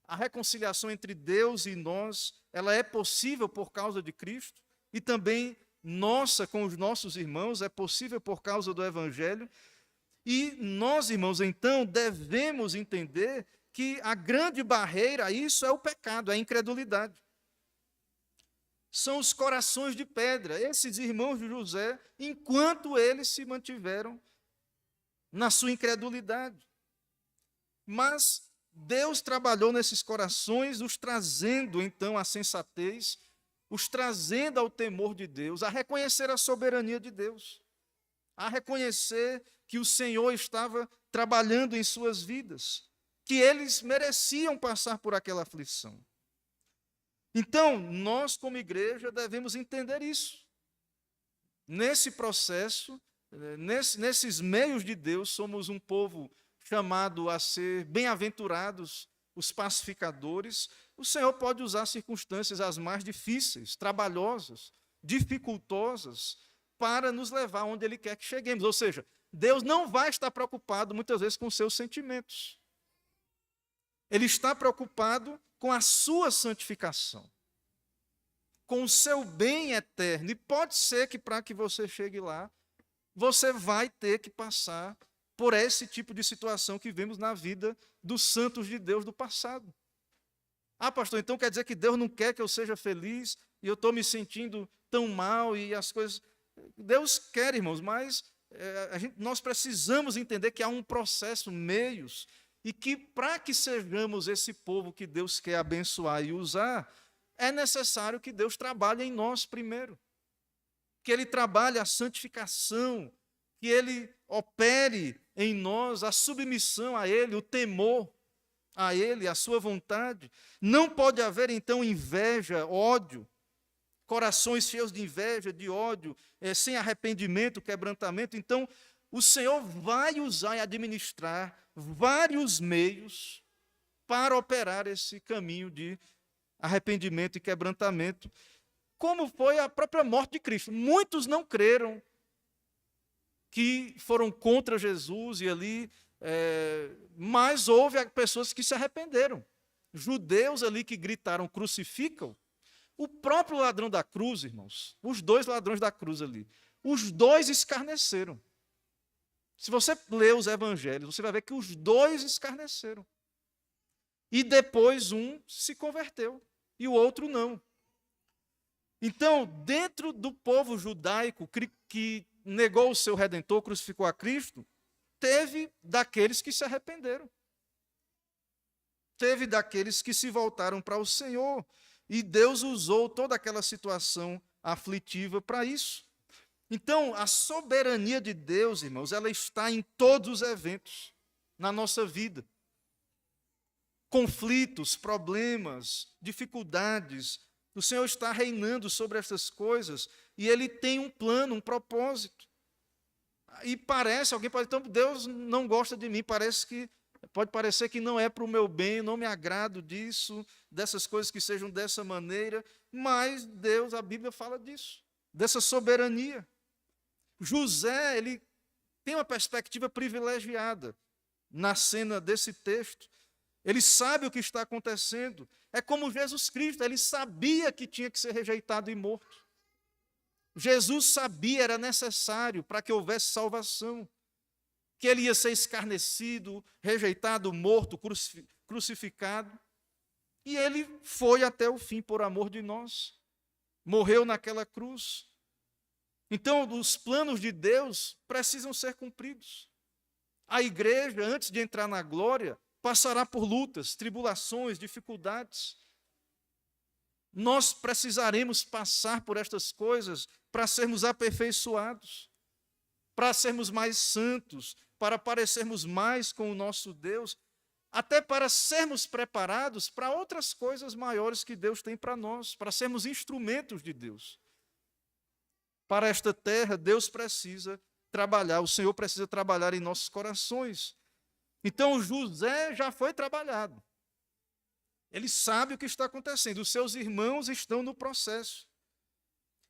a reconciliação entre Deus e nós, ela é possível por causa de Cristo, e também nossa com os nossos irmãos, é possível por causa do Evangelho. E nós, irmãos, então, devemos entender que a grande barreira a isso é o pecado, é a incredulidade. São os corações de pedra, esses irmãos de José, enquanto eles se mantiveram na sua incredulidade. Mas Deus trabalhou nesses corações, os trazendo, então, à sensatez, os trazendo ao temor de Deus, a reconhecer a soberania de Deus, a reconhecer que o Senhor estava trabalhando em suas vidas, que eles mereciam passar por aquela aflição. Então, nós como igreja devemos entender isso. nesse processo, nesses meios de Deus, somos um povo chamado a ser bem-aventurados, os pacificadores. O Senhor pode usar circunstâncias as mais difíceis, trabalhosas, dificultosas, para nos levar onde Ele quer que cheguemos. Ou seja, Deus não vai estar preocupado muitas vezes com os seus sentimentos. Ele está preocupado com a sua santificação, com o seu bem eterno. E pode ser que para que você chegue lá, você vai ter que passar por esse tipo de situação que vemos na vida dos santos de Deus do passado. Ah, pastor, então quer dizer que Deus não quer que eu seja feliz e eu estou me sentindo tão mal e as coisas... Deus quer, irmãos, mas nós precisamos entender que há um processo, meios, e que para que sejamos esse povo que Deus quer abençoar e usar, é necessário que Deus trabalhe em nós primeiro. Que Ele trabalhe a santificação, que Ele opere em nós a submissão a Ele, o temor a Ele, a sua vontade. Não pode haver, então, inveja, ódio, corações cheios de inveja, de ódio, sem arrependimento, quebrantamento. Então, o Senhor vai usar e administrar vários meios para operar esse caminho de arrependimento e quebrantamento, como foi a própria morte de Cristo. Muitos não creram, que foram contra Jesus e ali, mas houve pessoas que se arrependeram. Judeus ali que gritaram, crucificam. O próprio ladrão da cruz, irmãos, os dois ladrões da cruz ali, os dois escarneceram. Se você ler os evangelhos, você vai ver que os dois escarneceram. E depois um se converteu e o outro não. Então, dentro do povo judaico que negou o seu Redentor, crucificou a Cristo, teve daqueles que se arrependeram. Teve daqueles que se voltaram para o Senhor. E Deus usou toda aquela situação aflitiva para isso. Então, a soberania de Deus, irmãos, ela está em todos os eventos na nossa vida. Conflitos, problemas, dificuldades. O Senhor está reinando sobre essas coisas e Ele tem um plano, um propósito. E parece, alguém pode dizer, então Deus não gosta de mim, pode parecer que não é para o meu bem, não me agrado disso, dessas coisas que sejam dessa maneira, mas Deus, a Bíblia fala disso, dessa soberania. José, ele tem uma perspectiva privilegiada na cena desse texto. Ele sabe o que está acontecendo. É como Jesus Cristo, ele sabia que tinha que ser rejeitado e morto. Jesus sabia, era necessário para que houvesse salvação, que ele ia ser escarnecido, rejeitado, morto, crucificado. E ele foi até o fim por amor de nós. Morreu naquela cruz. Então, os planos de Deus precisam ser cumpridos. A igreja, antes de entrar na glória, passará por lutas, tribulações, dificuldades. Nós precisaremos passar por estas coisas para sermos aperfeiçoados, para sermos mais santos, para parecermos mais com o nosso Deus, até para sermos preparados para outras coisas maiores que Deus tem para nós, para sermos instrumentos de Deus. Para esta terra, Deus precisa trabalhar, o Senhor precisa trabalhar em nossos corações. Então, José já foi trabalhado. Ele sabe o que está acontecendo, os seus irmãos estão no processo.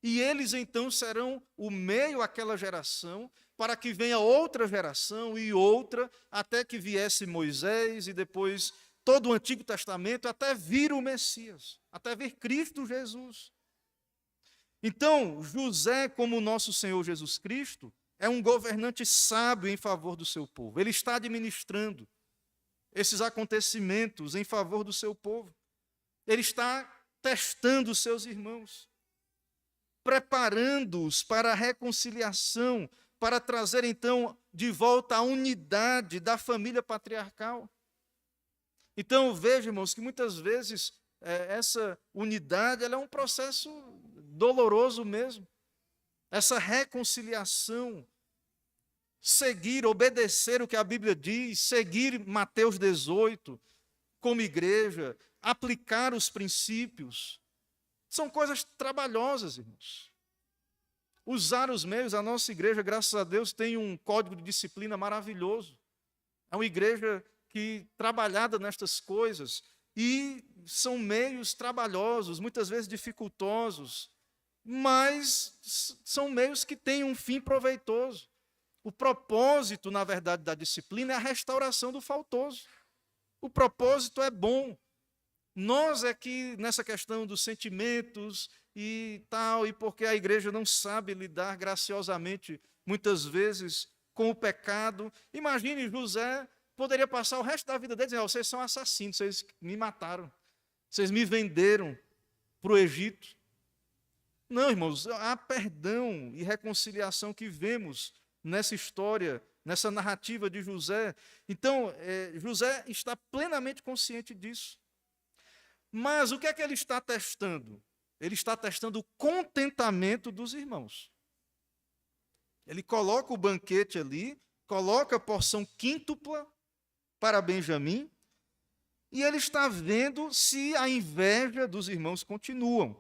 E eles, então, serão o meio àquela geração, para que venha outra geração e outra, até que viesse Moisés e depois todo o Antigo Testamento, até vir o Messias, até vir Cristo Jesus. Então, José, como o nosso Senhor Jesus Cristo, é um governante sábio em favor do seu povo. Ele está administrando esses acontecimentos em favor do seu povo. Ele está testando os seus irmãos, preparando-os para a reconciliação, para trazer, então, de volta a unidade da família patriarcal. Então, veja, irmãos, que muitas vezes essa unidade ela é um processo doloroso mesmo. Essa reconciliação, seguir, obedecer o que a Bíblia diz, seguir Mateus 18 como igreja, aplicar os princípios, são coisas trabalhosas, irmãos. usar os meios. A nossa igreja, graças a Deus, tem um código de disciplina maravilhoso. É uma igreja que trabalhada nestas coisas, e são meios trabalhosos, muitas vezes dificultosos, mas são meios que têm um fim proveitoso. O propósito, na verdade, da disciplina é a restauração do faltoso. O propósito é bom. Nós é que, nessa questão dos sentimentos e tal, e porque a igreja não sabe lidar graciosamente, muitas vezes, com o pecado. Imagine, José poderia passar o resto da vida dele dizendo: vocês são assassinos, vocês me mataram, vocês me venderam para o Egito. Não, irmãos, há perdão e reconciliação que vemos nessa história, nessa narrativa de José. Então, José está plenamente consciente disso. Mas o que é que ele está testando? Ele está testando o contentamento dos irmãos. Ele coloca o banquete ali, coloca a porção quíntupla para Benjamim, e ele está vendo se a inveja dos irmãos continua.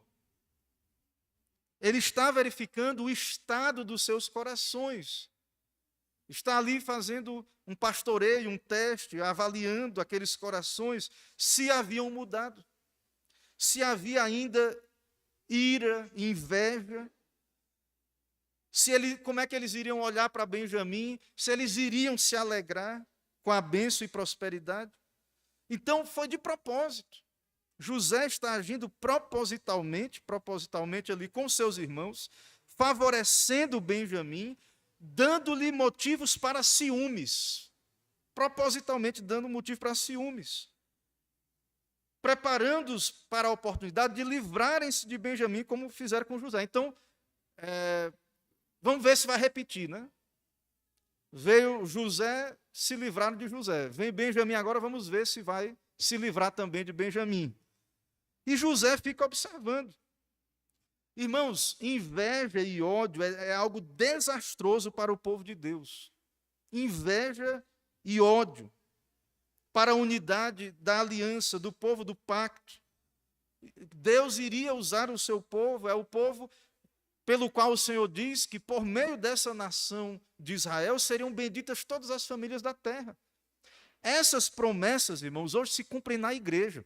Ele está verificando o estado dos seus corações. Está ali fazendo um pastoreio, um teste, avaliando aqueles corações, se haviam mudado. Se havia ainda ira, inveja. Como é que eles iriam olhar para Benjamim? Se eles iriam se alegrar com a bênção e prosperidade? Então, foi de propósito. José está agindo propositalmente ali com seus irmãos, favorecendo Benjamim, dando-lhe motivos para ciúmes. Propositalmente dando motivo para ciúmes. Preparando-os para a oportunidade de livrarem-se de Benjamim, como fizeram com José. Então, vamos ver se vai repetir, né? Veio José, se livraram de José. Vem Benjamim agora, vamos ver se vai se livrar também de Benjamim. E José fica observando. Irmãos, inveja e ódio é algo desastroso para o povo de Deus. Inveja e ódio para a unidade da aliança, do povo do pacto. Deus iria usar o seu povo, é o povo pelo qual o Senhor diz que por meio dessa nação de Israel seriam benditas todas as famílias da terra. Essas promessas, irmãos, hoje se cumprem na igreja.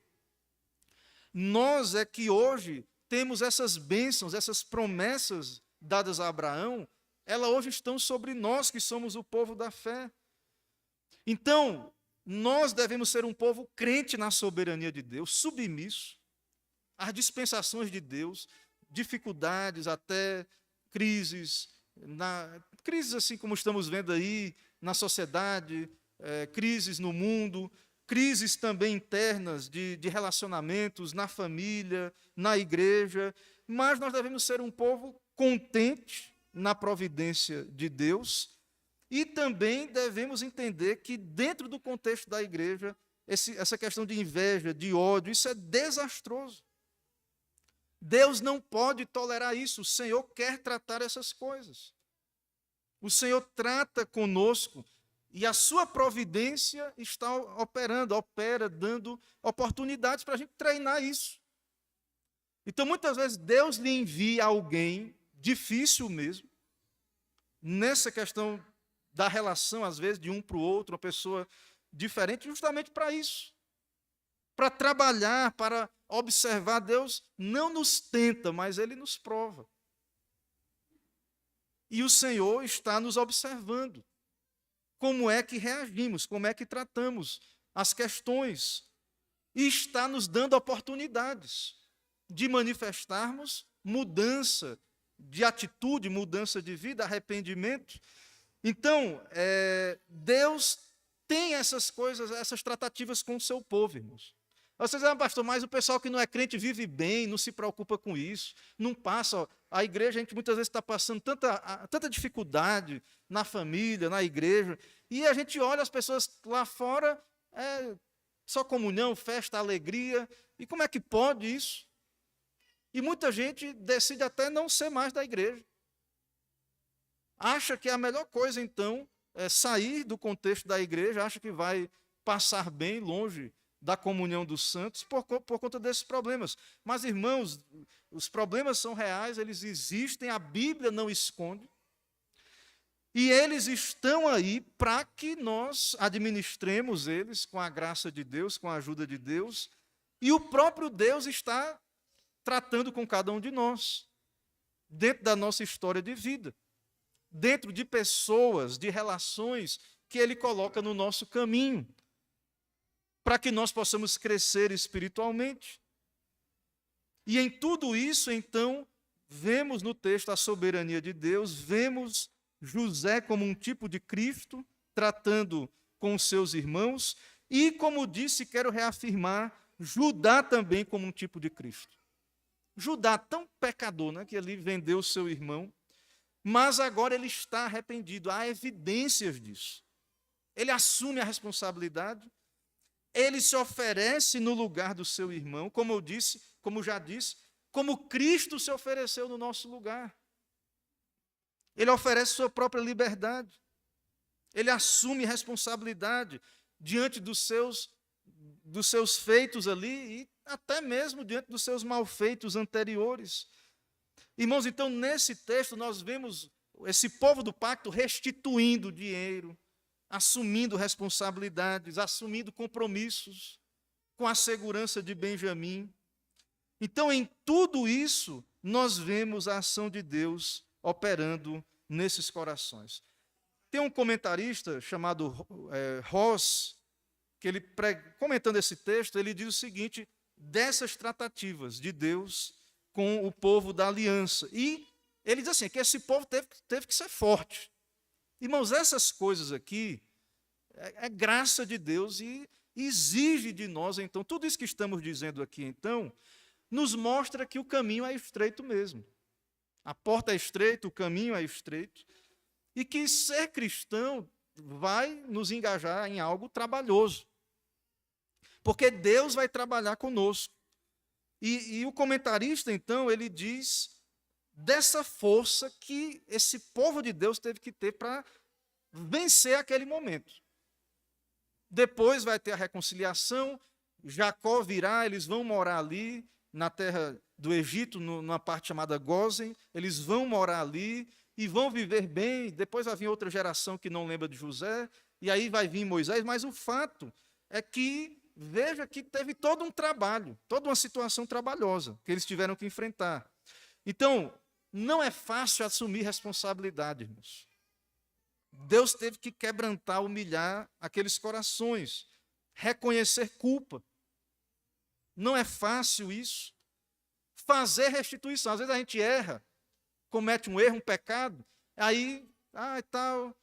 Nós é que hoje temos essas bênçãos, essas promessas dadas a Abraão, elas hoje estão sobre nós que somos o povo da fé. Então, nós devemos ser um povo crente na soberania de Deus, submisso às dispensações de Deus, dificuldades, até crises, crises assim como estamos vendo aí na sociedade, crises no mundo, crises também internas de relacionamentos na família, na igreja, mas nós devemos ser um povo contente na providência de Deus, e também devemos entender que dentro do contexto da igreja, essa questão de inveja, de ódio, isso é desastroso. Deus não pode tolerar isso, o Senhor quer tratar essas coisas. O Senhor trata conosco, e a sua providência está opera, dando oportunidades para a gente treinar isso. Então, muitas vezes, Deus lhe envia alguém, difícil mesmo, nessa questão da relação, às vezes, de um para o outro, uma pessoa diferente, justamente para isso. Para trabalhar, para observar. Deus não nos tenta, mas Ele nos prova. E o Senhor está nos observando. Como é que reagimos, como é que tratamos as questões. E está nos dando oportunidades de manifestarmos mudança de atitude, mudança de vida, arrependimento. Então, Deus tem essas coisas, essas tratativas com o seu povo, irmãos. Vocês dizem: pastor, mas o pessoal que não é crente vive bem, não se preocupa com isso, não passa. A igreja, a gente muitas vezes está passando tanta dificuldade na família, na igreja, e a gente olha as pessoas lá fora, só comunhão, festa, alegria, e como é que pode isso? E muita gente decide até não ser mais da igreja. Acha que a melhor coisa, então, é sair do contexto da igreja, acha que vai passar bem longe da comunhão dos santos por conta desses problemas. Mas, irmãos, os problemas são reais, eles existem, a Bíblia não esconde. E eles estão aí para que nós administremos eles com a graça de Deus, com a ajuda de Deus. E o próprio Deus está tratando com cada um de nós, dentro da nossa história de vida, dentro de pessoas, de relações que Ele coloca no nosso caminho, para que nós possamos crescer espiritualmente. E em tudo isso, então, vemos no texto a soberania de Deus, vemos José como um tipo de Cristo, tratando com os seus irmãos, e, como disse, quero reafirmar, Judá também como um tipo de Cristo. Judá, tão pecador, né, que ele vendeu o seu irmão, mas agora ele está arrependido, há evidências disso. Ele assume a responsabilidade, ele se oferece no lugar do seu irmão, como eu disse, como já disse, como Cristo se ofereceu no nosso lugar. Ele oferece sua própria liberdade. Ele assume responsabilidade diante dos seus feitos ali e até mesmo diante dos seus malfeitos anteriores. Irmãos, então, nesse texto nós vemos esse povo do pacto restituindo dinheiro, assumindo responsabilidades, assumindo compromissos com a segurança de Benjamim. Então, em tudo isso, nós vemos a ação de Deus operando nesses corações. Tem um comentarista chamado Ross, que ele, comentando esse texto, ele diz o seguinte, dessas tratativas de Deus com o povo da aliança. E ele diz assim, que esse povo teve que ser forte. Irmãos, essas coisas aqui é graça de Deus e exige de nós, então, tudo isso que estamos dizendo aqui, então, nos mostra que o caminho é estreito mesmo. A porta é estreita, o caminho é estreito, e que ser cristão vai nos engajar em algo trabalhoso, porque Deus vai trabalhar conosco. E o comentarista, então, ele diz dessa força que esse povo de Deus teve que ter para vencer aquele momento. Depois vai ter a reconciliação, Jacó virá, eles vão morar ali na terra do Egito, numa parte chamada Gósen, eles vão morar ali e vão viver bem. Depois vai vir outra geração que não lembra de José, e aí vai vir Moisés, mas o fato é que, veja que teve todo um trabalho, toda uma situação trabalhosa que eles tiveram que enfrentar. Então, não é fácil assumir responsabilidade, irmãos. Deus teve que quebrantar, humilhar aqueles corações, reconhecer culpa. Não é fácil isso. Fazer restituição. Às vezes a gente erra, comete um erro, um pecado, aí, tal,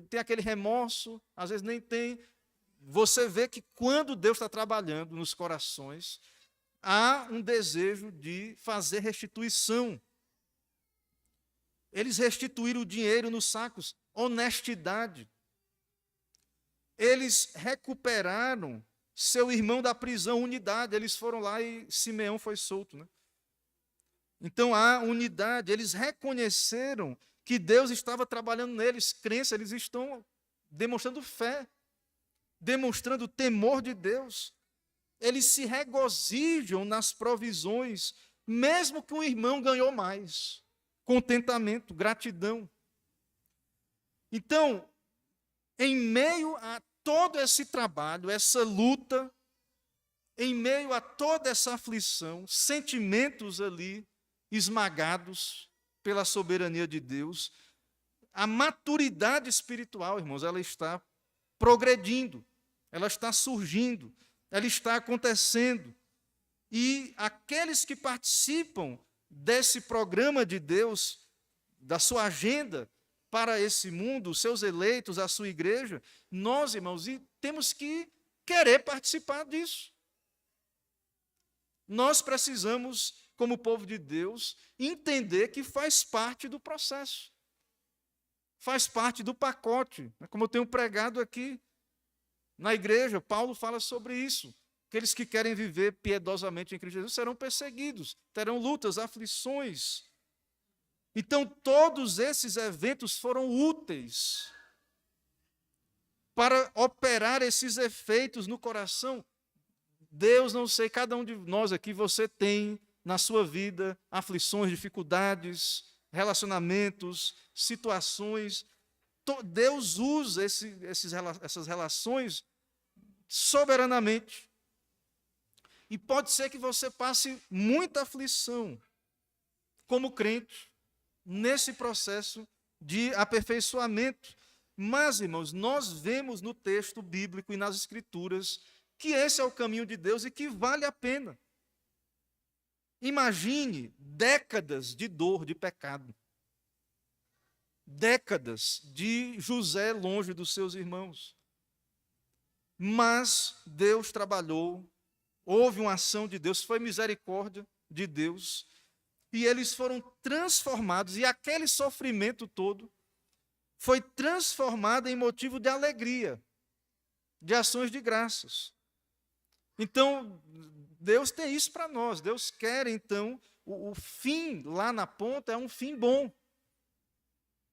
tem aquele remorso, às vezes nem tem. Você vê que quando Deus está trabalhando nos corações, há um desejo de fazer restituição. Eles restituíram o dinheiro nos sacos, honestidade. Eles recuperaram seu irmão da prisão, unidade. Eles foram lá e Simeão foi solto, né? Então há unidade. Eles reconheceram que Deus estava trabalhando neles, crença, eles estão demonstrando fé, demonstrando temor de Deus. Eles se regozijam nas provisões, mesmo que o irmão ganhou mais. Contentamento, gratidão. Então, em meio a todo esse trabalho, essa luta, em meio a toda essa aflição, sentimentos ali esmagados pela soberania de Deus, a maturidade espiritual, irmãos, ela está progredindo, ela está surgindo, ela está acontecendo. E aqueles que participam desse programa de Deus, da sua agenda para esse mundo, os seus eleitos, a sua igreja, nós, irmãos, temos que querer participar disso. Nós precisamos, como povo de Deus, entender que faz parte do processo, faz parte do pacote. Como eu tenho pregado aqui na igreja, Paulo fala sobre isso. Aqueles que querem viver piedosamente em Cristo Jesus serão perseguidos, terão lutas, aflições. Então, todos esses eventos foram úteis para operar esses efeitos no coração Deus, não sei, cada um de nós aqui, você tem na sua vida aflições, dificuldades, relacionamentos, situações. Deus usa essas relações soberanamente. E pode ser que você passe muita aflição como crente nesse processo de aperfeiçoamento. Mas, irmãos, nós vemos no texto bíblico e nas Escrituras que esse é o caminho de Deus e que vale a pena. Imagine décadas de dor, de pecado. Décadas de José longe dos seus irmãos. Mas Deus trabalhou, houve uma ação de Deus, foi misericórdia de Deus, e eles foram transformados, e aquele sofrimento todo foi transformado em motivo de alegria, de ações de graças. Então, Deus tem isso para nós. Deus quer, então, o fim lá na ponta é um fim bom.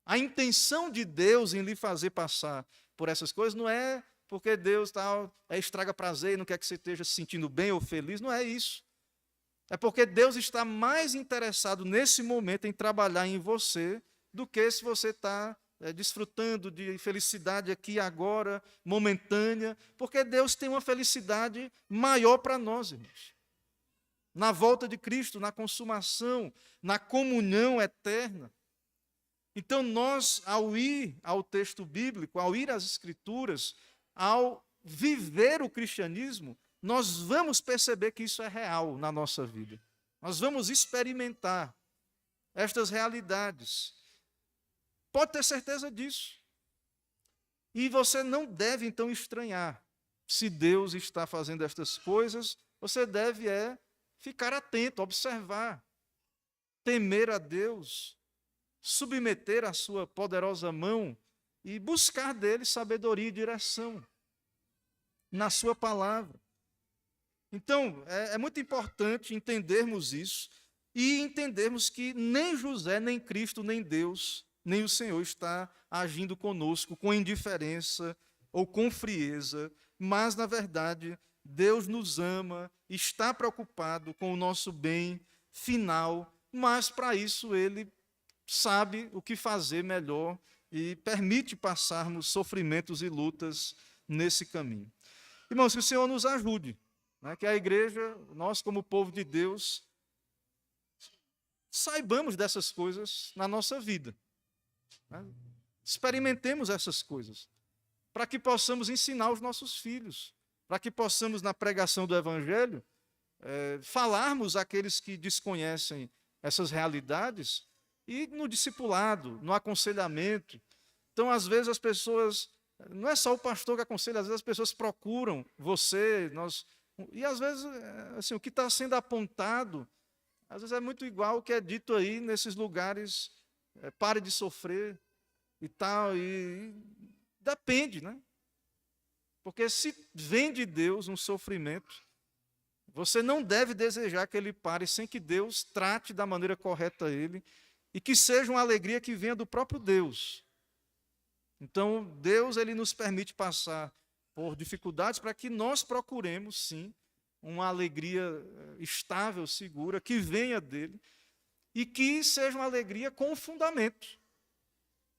A intenção de Deus em lhe fazer passar por essas coisas não é porque Deus estraga prazer e não quer que você esteja se sentindo bem ou feliz. Não é isso. É porque Deus está mais interessado nesse momento em trabalhar em você do que se você está desfrutando de felicidade aqui e agora, momentânea, porque Deus tem uma felicidade maior para nós, irmãos. Na volta de Cristo, na consumação, na comunhão eterna. Então nós, ao ir ao texto bíblico, ao ir às Escrituras, ao viver o cristianismo, nós vamos perceber que isso é real na nossa vida. Nós vamos experimentar estas realidades. Pode ter certeza disso. E você não deve, então, estranhar. Se Deus está fazendo estas coisas, você deve ficar atento, observar, temer a Deus, submeter a sua poderosa mão e buscar dele sabedoria e direção na sua palavra. Então, é muito importante entendermos isso e entendermos que nem José, nem Cristo, nem Deus, nem o Senhor está agindo conosco com indiferença ou com frieza, mas, na verdade, Deus nos ama, está preocupado com o nosso bem final, mas, para isso, Ele sabe o que fazer melhor e permite passarmos sofrimentos e lutas nesse caminho. Irmãos, que o Senhor nos ajude, né? Que a igreja, nós como povo de Deus, saibamos dessas coisas na nossa vida. Né? Experimentemos essas coisas, para que possamos ensinar os nossos filhos, para que possamos, na pregação do Evangelho, falarmos àqueles que desconhecem essas realidades, e no discipulado, no aconselhamento. Então, às vezes, as pessoas, não é só o pastor que aconselha, às vezes as pessoas procuram você, e às vezes, assim, o que está sendo apontado, às vezes é muito igual o que é dito aí nesses lugares, pare de sofrer e tal, e depende, né? Porque se vem de Deus um sofrimento, você não deve desejar que ele pare sem que Deus trate da maneira correta ele, e que seja uma alegria que venha do próprio Deus. Então, Deus, ele nos permite passar por dificuldades para que nós procuremos, sim, uma alegria estável, segura, que venha dele, e que seja uma alegria com fundamento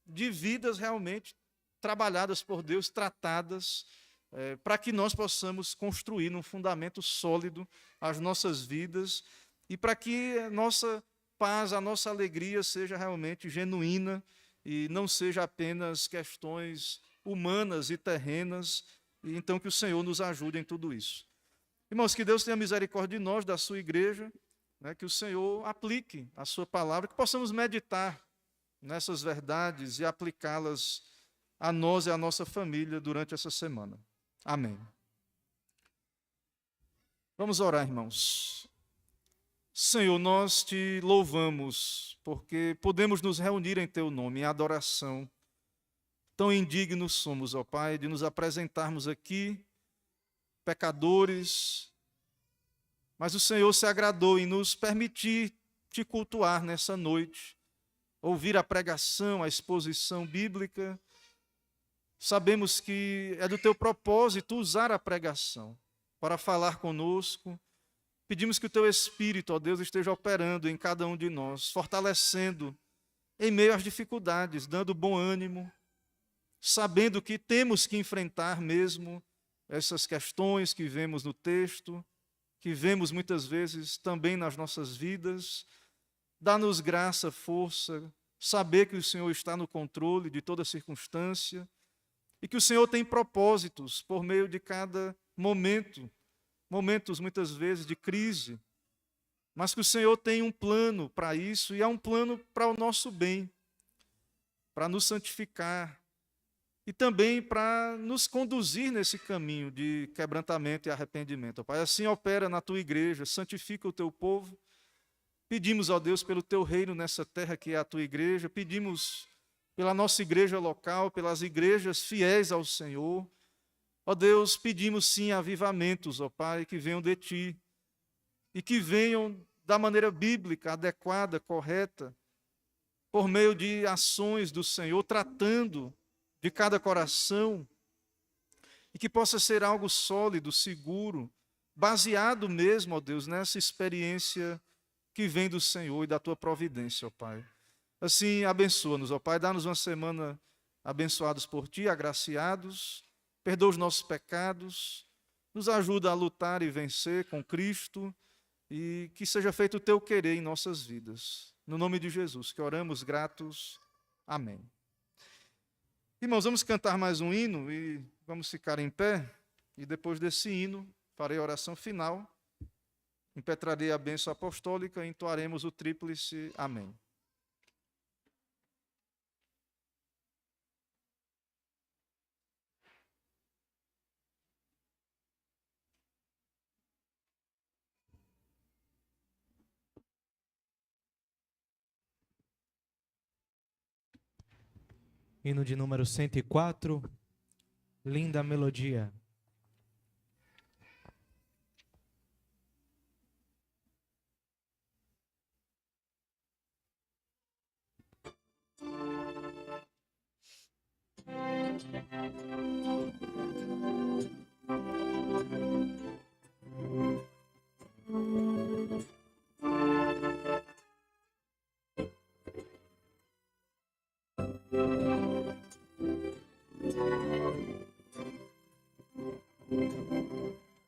de vidas realmente trabalhadas por Deus, tratadas, para que nós possamos construir num fundamento sólido as nossas vidas, e para que a nossa paz, a nossa alegria seja realmente genuína e não seja apenas questões humanas e terrenas, e então que o Senhor nos ajude em tudo isso. Irmãos, que Deus tenha misericórdia de nós, da sua igreja, né, que o Senhor aplique a sua palavra, que possamos meditar nessas verdades e aplicá-las a nós e à nossa família durante essa semana. Amém. Vamos orar, irmãos. Senhor, nós te louvamos, porque podemos nos reunir em teu nome, em adoração. Tão indignos somos, ó Pai, de nos apresentarmos aqui, pecadores, mas o Senhor se agradou em nos permitir te cultuar nessa noite, ouvir a pregação, a exposição bíblica. Sabemos que é do teu propósito usar a pregação para falar conosco. Pedimos que o Teu Espírito, ó Deus, esteja operando em cada um de nós, fortalecendo em meio às dificuldades, dando bom ânimo, sabendo que temos que enfrentar mesmo essas questões que vemos no texto, que vemos muitas vezes também nas nossas vidas. Dá-nos graça, força, saber que o Senhor está no controle de toda circunstância e que o Senhor tem propósitos por meio de cada momento, momentos muitas vezes de crise, mas que o Senhor tem um plano para isso e há um plano para o nosso bem, para nos santificar e também para nos conduzir nesse caminho de quebrantamento e arrependimento. Pai, assim opera na Tua igreja, santifica o Teu povo. Pedimos, ó Deus, pelo Teu reino nessa terra que é a Tua igreja, pedimos pela nossa igreja local, pelas igrejas fiéis ao Senhor. Ó Deus, pedimos sim avivamentos, ó Pai, que venham de Ti e que venham da maneira bíblica, adequada, correta, por meio de ações do Senhor, tratando de cada coração, e que possa ser algo sólido, seguro, baseado mesmo, ó Deus, nessa experiência que vem do Senhor e da Tua providência, ó Pai. Assim, abençoa-nos, ó Pai, dá-nos uma semana abençoados por Ti, agraciados, perdoa os nossos pecados, nos ajuda a lutar e vencer com Cristo, e que seja feito o Teu querer em nossas vidas. No nome de Jesus, que oramos gratos. Amém. Irmãos, vamos cantar mais um hino e vamos ficar em pé. E depois desse hino, farei a oração final, impetrarei a bênção apostólica e entoaremos o tríplice Amém.
Hino de número 104, Linda Melodia.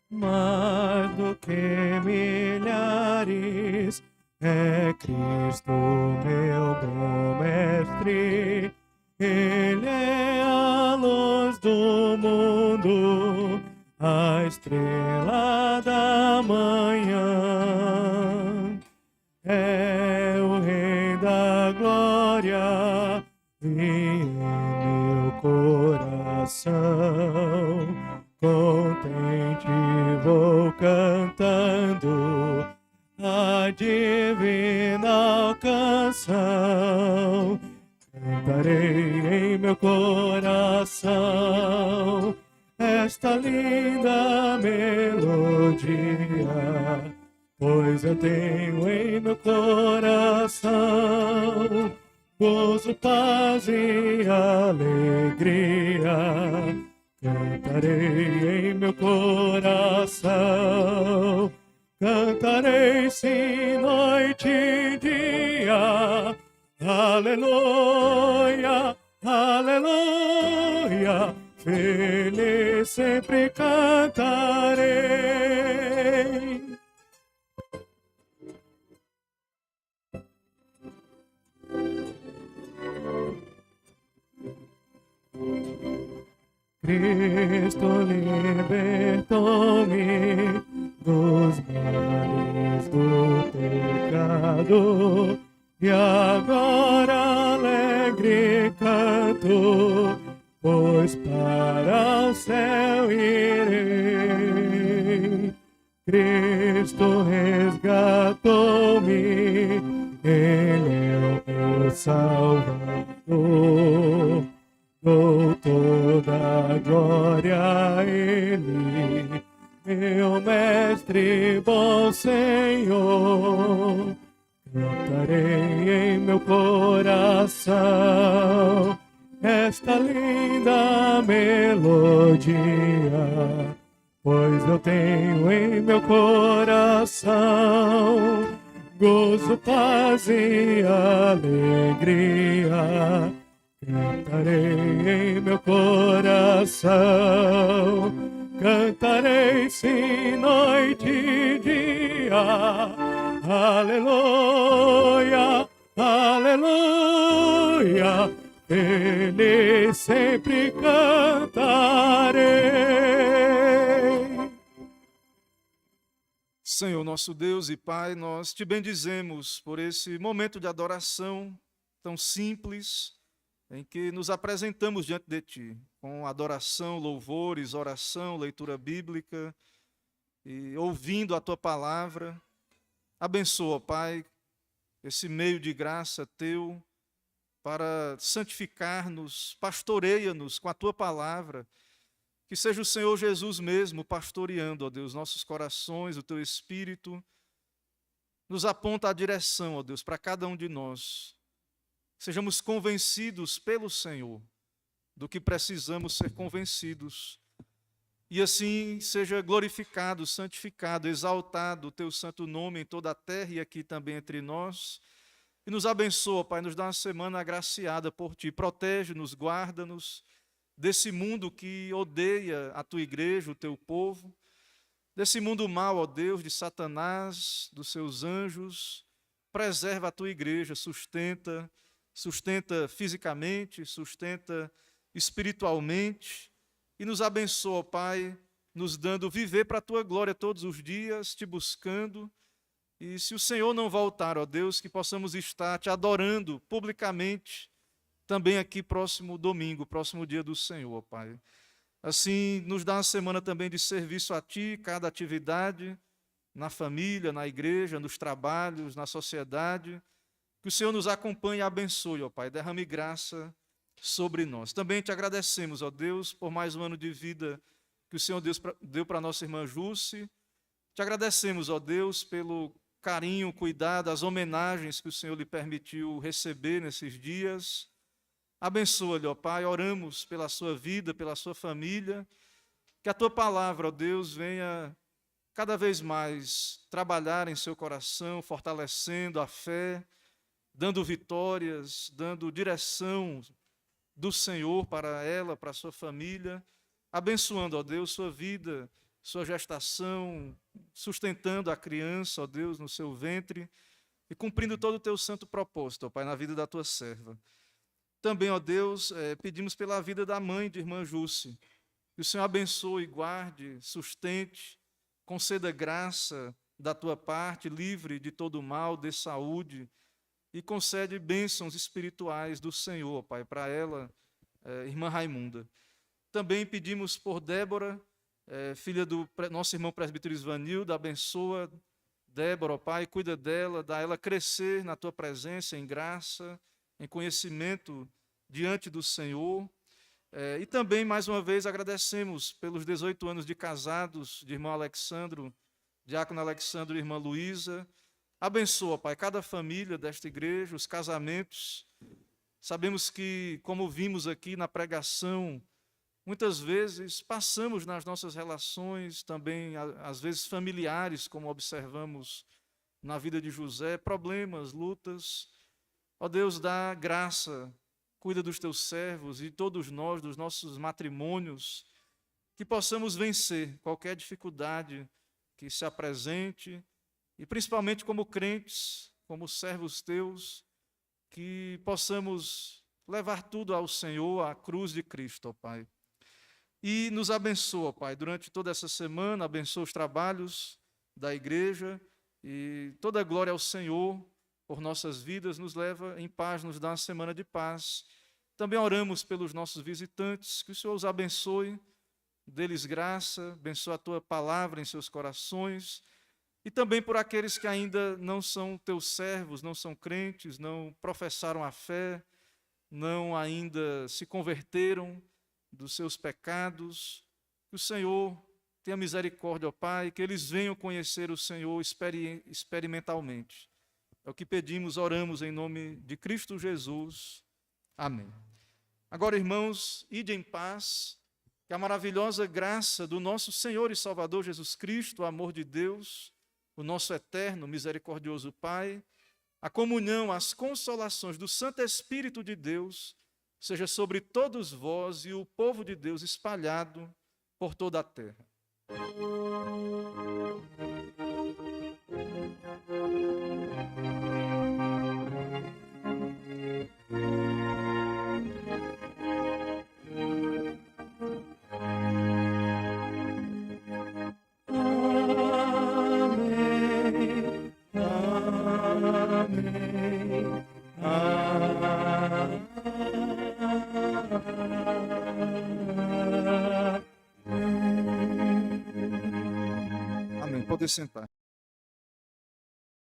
Mais do que milhares, é Cristo meu bom mestre. Ele é a luz do mundo, a estrela da manhã. É o Rei da glória e em meu coração contente vou cantando a divina canção. Cantarei em meu coração esta linda melodia, pois eu tenho em meu coração gozo, paz e alegria. Cantarei em meu coração, cantarei sim noite e dia. Aleluia, aleluia, feliz sempre cantarei. Cristo libertou-me dos males do pecado, e agora alegre canto, pois para o céu irei. Cristo resgatou-me, Ele é o meu Salvador. Dou toda a glória a Ele, meu Mestre, bom Senhor. Cantarei em meu coração esta linda melodia, pois eu tenho em meu coração gozo, paz e alegria. Cantarei em meu coração, cantarei sim noite e dia. Aleluia, aleluia, feliz sempre cantarei.
Senhor, nosso Deus e Pai, nós te bendizemos por esse momento de adoração tão simples, em que nos apresentamos diante de Ti, com adoração, louvores, oração, leitura bíblica, e ouvindo a Tua palavra. Abençoa, Pai, esse meio de graça Teu, para santificar-nos, pastoreia-nos com a Tua palavra, que seja o Senhor Jesus mesmo pastoreando, ó Deus, nossos corações, o Teu Espírito, nos aponta a direção, ó Deus, para cada um de nós. Sejamos convencidos pelo Senhor do que precisamos ser convencidos. E assim seja glorificado, santificado, exaltado o Teu santo nome em toda a terra e aqui também entre nós. E nos abençoa, Pai, nos dá uma semana agraciada por Ti. Protege-nos, guarda-nos desse mundo que odeia a Tua igreja, o Teu povo, desse mundo mau, ó Deus, de Satanás, dos seus anjos. Preserva a Tua igreja, sustenta fisicamente, sustenta espiritualmente, e nos abençoa, Pai, nos dando viver para a Tua glória todos os dias, Te buscando, e se o Senhor não voltar, ó Deus, que possamos estar Te adorando publicamente, também aqui próximo domingo, próximo dia do Senhor, Pai. Assim, nos dá uma semana também de serviço a Ti, cada atividade, na família, na igreja, nos trabalhos, na sociedade. Que o Senhor nos acompanhe e abençoe, ó Pai, derrame graça sobre nós. Também Te agradecemos, ó Deus, por mais um ano de vida que o Senhor deu para a nossa irmã Jússi. Te agradecemos, ó Deus, pelo carinho, cuidado, as homenagens que o Senhor lhe permitiu receber nesses dias. Abençoa-lhe, ó Pai, oramos pela sua vida, pela sua família, que a Tua palavra, ó Deus, venha cada vez mais trabalhar em seu coração, fortalecendo a fé, dando vitórias, dando direção do Senhor para ela, para a sua família, abençoando, ó Deus, sua vida, sua gestação, sustentando a criança, ó Deus, no seu ventre e cumprindo todo o Teu santo propósito, ó Pai, na vida da Tua serva. Também, ó Deus, pedimos pela vida da mãe de irmã Jússi, que o Senhor abençoe, guarde, sustente, conceda graça da Tua parte, livre de todo mal, dê saúde, e concede bênçãos espirituais do Senhor, Pai, para ela, irmã Raimunda. Também pedimos por Débora, filha do nosso irmão presbítero Isvanildo, abençoa Débora, ó Pai, cuida dela, dá ela crescer na Tua presença, em graça, em conhecimento diante do Senhor. E também, mais uma vez, agradecemos pelos 18 anos de casados de irmão Alexandro, diácono Alexandro e irmã Luísa. Abençoa, Pai, cada família desta igreja, os casamentos. Sabemos que, como vimos aqui na pregação, muitas vezes passamos nas nossas relações, também às vezes familiares, como observamos na vida de José, problemas, lutas. Ó Deus, dá graça, cuida dos Teus servos e de todos nós, dos nossos matrimônios, que possamos vencer qualquer dificuldade que se apresente, e principalmente como crentes, como servos Teus, que possamos levar tudo ao Senhor, à cruz de Cristo, ó Pai. E nos abençoa, Pai, durante toda essa semana, abençoa os trabalhos da igreja, e toda a glória ao Senhor por nossas vidas, nos leva em paz, nos dá uma semana de paz. Também oramos pelos nossos visitantes, que o Senhor os abençoe, dê-lhes graça, abençoa a Tua palavra em seus corações, e também por aqueles que ainda não são Teus servos, não são crentes, não professaram a fé, não ainda se converteram dos seus pecados. Que o Senhor tenha misericórdia, ó Pai, que eles venham conhecer o Senhor experimentalmente. É o que pedimos, oramos em nome de Cristo Jesus. Amém. Agora, irmãos, ide em paz, que Que a maravilhosa graça do nosso Senhor e Salvador Jesus Cristo, o amor de Deus, o nosso eterno, misericordioso Pai, a comunhão, as consolações do Santo Espírito de Deus, seja sobre todos vós e o povo de Deus espalhado por toda a terra. Amém. Pode sentar.